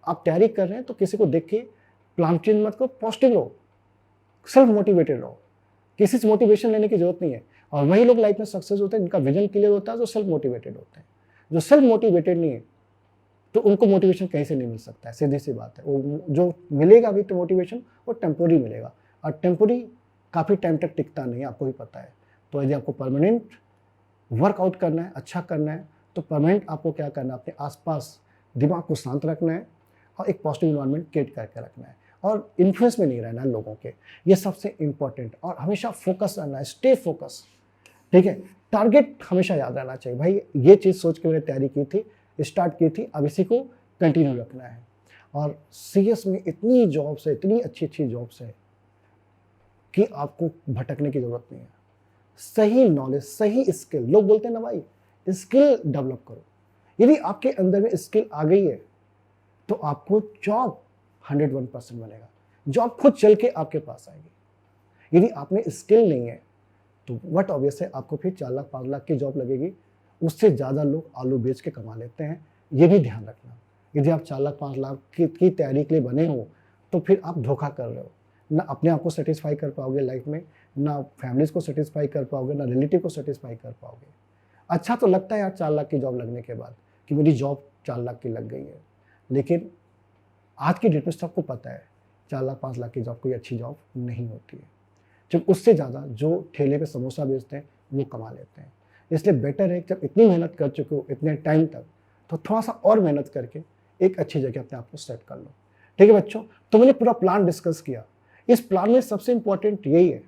आप तैयारी कर रहे हैं तो किसी को देख के प्लान चेंज मत करो, पॉजिटिव रहो, सेल्फ मोटिवेटेड रहो, किसी से मोटिवेशन लेने की जरूरत नहीं है। और वही लोग लाइफ में सक्सेस होते हैं जिनका विजन क्लियर होता है, जो सेल्फ मोटिवेटेड होते हैं। जो सेल्फ मोटिवेटेड नहीं है तो उनको मोटिवेशन कहीं से नहीं मिल सकता है, सीधी सी बात है। वो जो मिलेगा भी तो मोटिवेशन वो टेम्पोरी मिलेगा, और टेम्पोरी काफ़ी टाइम तक टिकता नहीं है, आपको भी पता है। तो यदि आपको परमानेंट वर्कआउट करना है, अच्छा करना है, तो परमानेंट आपको क्या करना है, अपने आसपास दिमाग को शांत रखना है और एक पॉजिटिव इन्वायरमेंट क्रिएट करके रखना है, और इन्फ्लुएंस में नहीं रहना है लोगों के, ये सबसे इंपॉर्टेंट। और हमेशा फोकस रहना है, स्टे फोकस, ठीक है। टारगेट हमेशा याद रहना चाहिए, भाई ये चीज़ सोच के मैंने तैयारी की थी, स्टार्ट की थी, अब इसी को कंटिन्यू रखना है। और सीएस में इतनी जॉब्स है, इतनी अच्छी अच्छी जॉब्स है कि आपको भटकने की ज़रूरत नहीं है। सही नॉलेज, सही स्किल, लोग बोलते हैं ना भाई स्किल डेवलप करो, यदि आपके अंदर में स्किल आ गई है तो आपको जॉब 101% मिलेगा, जॉब खुद चल के आपके पास आएगी। यदि आपने स्किल नहीं है तो वट ऑब्वियस है आपको फिर 4 लाख 5 लाख की जॉब लगेगी, उससे ज़्यादा लोग आलू बेच के कमा लेते हैं, ये भी ध्यान रखना। यदि आप 4 लाख 5 लाख की तैयारी के लिए बने हो तो फिर आप धोखा कर रहे हो, ना अपने आप को सेटिस्फाई कर पाओगे लाइफ में, ना फैमिलीज को सेटिस्फाई कर पाओगे, ना रिलेटिव को सेटिस्फाई कर पाओगे। अच्छा तो लगता है यार 4 लाख की जॉब लगने के बाद कि मेरी जॉब 4 लाख की लग गई है, लेकिन आज की डेट में सबको पता है 4 लाख 5 लाख की जॉब कोई अच्छी जॉब नहीं होती है, जब उससे ज़्यादा जो ठेले पे समोसा बेचते हैं वो कमा लेते हैं। इसलिए बेटर है जब इतनी मेहनत कर चुके हो इतने टाइम तक, तो थोड़ा सा और मेहनत करके एक अच्छी जगह अपने आप को सेट कर लो, ठीक है बच्चों। तो मैंने पूरा प्लान डिस्कस किया। इस प्लान में सबसे इंपॉर्टेंट यही है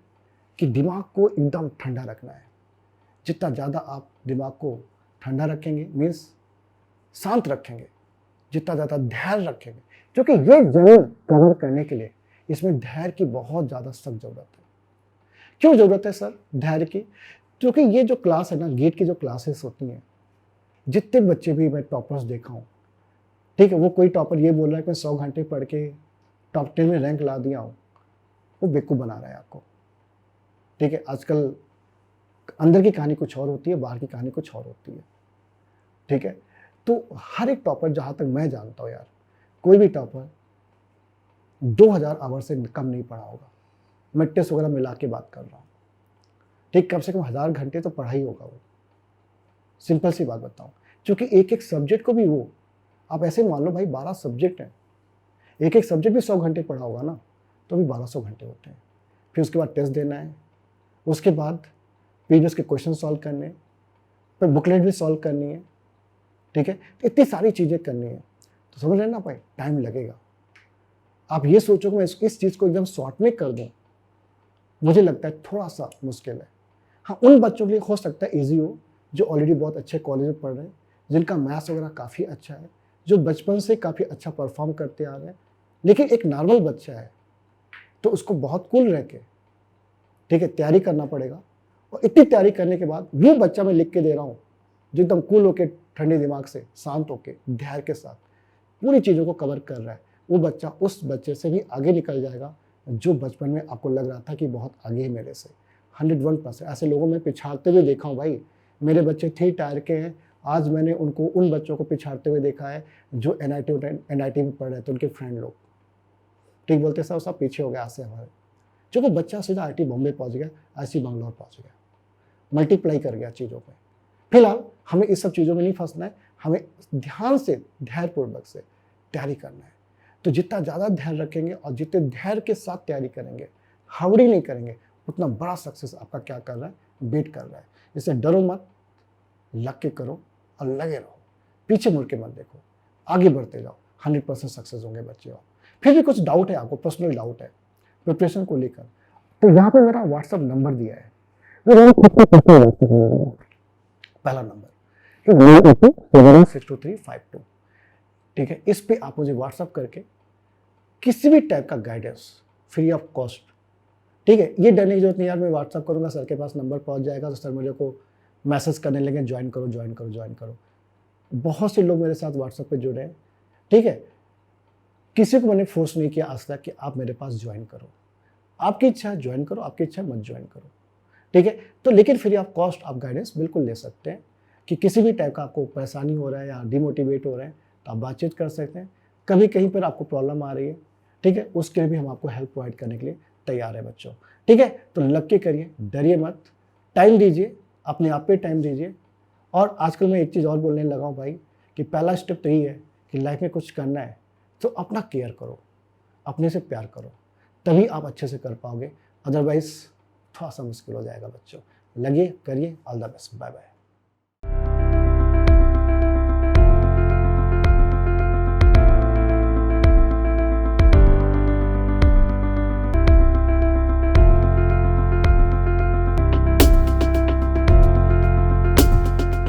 कि दिमाग को एकदम ठंडा रखना है। जितना ज़्यादा आप दिमाग को ठंडा रखेंगे, मीन्स शांत रखेंगे, जितना ज़्यादा धैर्य रखेंगे, क्योंकि ये जरूर कवर करने के लिए इसमें धैर्य की बहुत ज़्यादा सख्त ज़रूरत है। क्यों ज़रूरत है सर धैर्य की? क्योंकि ये जो क्लास है ना, गेट की जो क्लासेस होती हैं, जितने बच्चे भी मैं टॉपर्स देखा हूँ, ठीक है, वो कोई टॉपर ये बोल रहा है कि मैं 100 घंटे पढ़ के टॉप 10 में रैंक ला दिया हूँ, वो बेवकूफ़ बना रहा है आपको, ठीक है। आजकल अंदर की कहानी कुछ और होती है, बाहर की कहानी कुछ और होती है, ठीक है। तो हर एक टॉपर, जहाँ तक मैं जानता हूँ यार, कोई भी टॉपर 2000 आवर से कम नहीं पढ़ा होगा, मैं टेस्ट वगैरह मिला के बात कर रहा हूँ, ठीक। कम से कम 1000 घंटे तो पढ़ा ही होगा वो, सिंपल सी बात बताऊँ। क्योंकि एक एक सब्जेक्ट को भी वो, आप ऐसे मान लो भाई 12 सब्जेक्ट हैं, एक एक सब्जेक्ट भी 100 घंटे पढ़ा होगा ना, तो भी 1200 घंटे होते हैं। फिर उसके बाद टेस्ट देना है, उसके बाद प्रीवियस के क्वेश्चन सॉल्व करने, फिर बुकलेट भी सॉल्व करनी है, ठीक है। इतनी सारी चीज़ें करनी है, तो समझ रहे ना भाई, टाइम लगेगा। आप ये सोचो कि मैं इस चीज़ को एकदम शॉर्ट में कर दूँ, मुझे लगता है थोड़ा सा मुश्किल है। हाँ, उन बच्चों के लिए हो सकता है ईजी हो जो ऑलरेडी बहुत अच्छे कॉलेज में पढ़ रहे हैं, जिनका मैथ्स वगैरह काफ़ी अच्छा है, जो बचपन से काफ़ी अच्छा परफॉर्म करते आ रहे हैं। लेकिन एक नॉर्मल बच्चा है तो उसको बहुत कूल रह के, ठीक है, तैयारी करना पड़ेगा। और इतनी तैयारी करने के बाद वो बच्चा मैं लिख के दे रहा हूँ जो एकदम कूल होके, ठंडे दिमाग से, शांत होके, धैर्य के साथ पूरी चीज़ों को कवर कर रहा है, वो बच्चा उस बच्चे से भी आगे निकल जाएगा जो बचपन में आपको लग रहा था कि बहुत आगे है मेरे से। 101% ऐसे लोगों में पिछाड़ते हुए देखा हूँ भाई। मेरे बच्चे 3 टायर के हैं, आज मैंने उनको, उन बच्चों को पिछाड़ते हुए देखा है जो NIT में पढ़ रहे थे, उनके फ्रेंड लोग, ठीक बोलते सब सब पीछे हो गया आज से हमारे। जो वो बच्चा सीधा IIT बॉम्बे पहुँच गया, IIT बैंगलोर पहुँच गया, मल्टीप्लाई कर गया चीज़ों पर। फिलहाल हमें इस सब चीज़ों में नहीं फंसना है, हमें ध्यान से, धैर्यपूर्वक से तैयारी करना है। तो जितना ज़्यादा ध्यान रखेंगे और जितने धैर्य के साथ तैयारी करेंगे, हवड़ी नहीं करेंगे, उतना बड़ा सक्सेस आपका क्या कर रहा है, वेट कर रहा है। इससे डरो मत, लग के करो और लगे रहो, पीछे मुड़ के मत देखो, आगे बढ़ते जाओ, 100% सक्सेस होंगे बच्चे। और फिर भी कुछ डाउट है आपको, पर्सनल डाउट है प्रिपरेशन को लेकर, तो यहाँ पे मेरा व्हाट्सअप नंबर दिया है, पहला नंबर 62352, ठीक है। इस पे आप मुझे व्हाट्सअप करके किसी भी टाइप का गाइडेंस फ्री ऑफ कॉस्ट, ठीक है। ये डरने की जरूरत नहीं यार, मैं व्हाट्सअप करूंगा, सर के पास नंबर पहुंच जाएगा तो सर मेरे को मैसेज करने लगे ज्वाइन करो ज्वाइन करो ज्वाइन करो। बहुत से लोग मेरे साथ व्हाट्सएप पे जुड़े हैं, ठीक है। किसी को मैंने फोर्स नहीं किया आज तक कि आप मेरे पास ज्वाइन करो, आपकी इच्छा है ज्वाइन करो, आपकी इच्छा है मत ज्वाइन करो, ठीक है। तो लेकिन फ्री ऑफ कॉस्ट आप गाइडेंस बिल्कुल ले सकते हैं कि किसी भी टाइप का आपको परेशानी हो रहा है या डिमोटिवेट हो रहे हैं तो आप बातचीत कर सकते हैं। कभी कहीं पर आपको प्रॉब्लम आ रही है, ठीक है, उसके लिए भी हम आपको हेल्प प्रोवाइड करने के लिए तैयार है बच्चों, ठीक है। तो लग के करिए, डरिए मत, टाइम दीजिए, अपने आप पे टाइम दीजिए। और आजकल मैं एक चीज़ और बोलने लगा हूँ भाई कि पहला स्टेप तो यही है कि लाइफ में कुछ करना है तो अपना केयर करो, अपने से प्यार करो, तभी आप अच्छे से कर पाओगे। अदरवाइज थोड़ा सा मुश्किल हो जाएगा बच्चों। लगिए, करिए। All the best. Bye bye.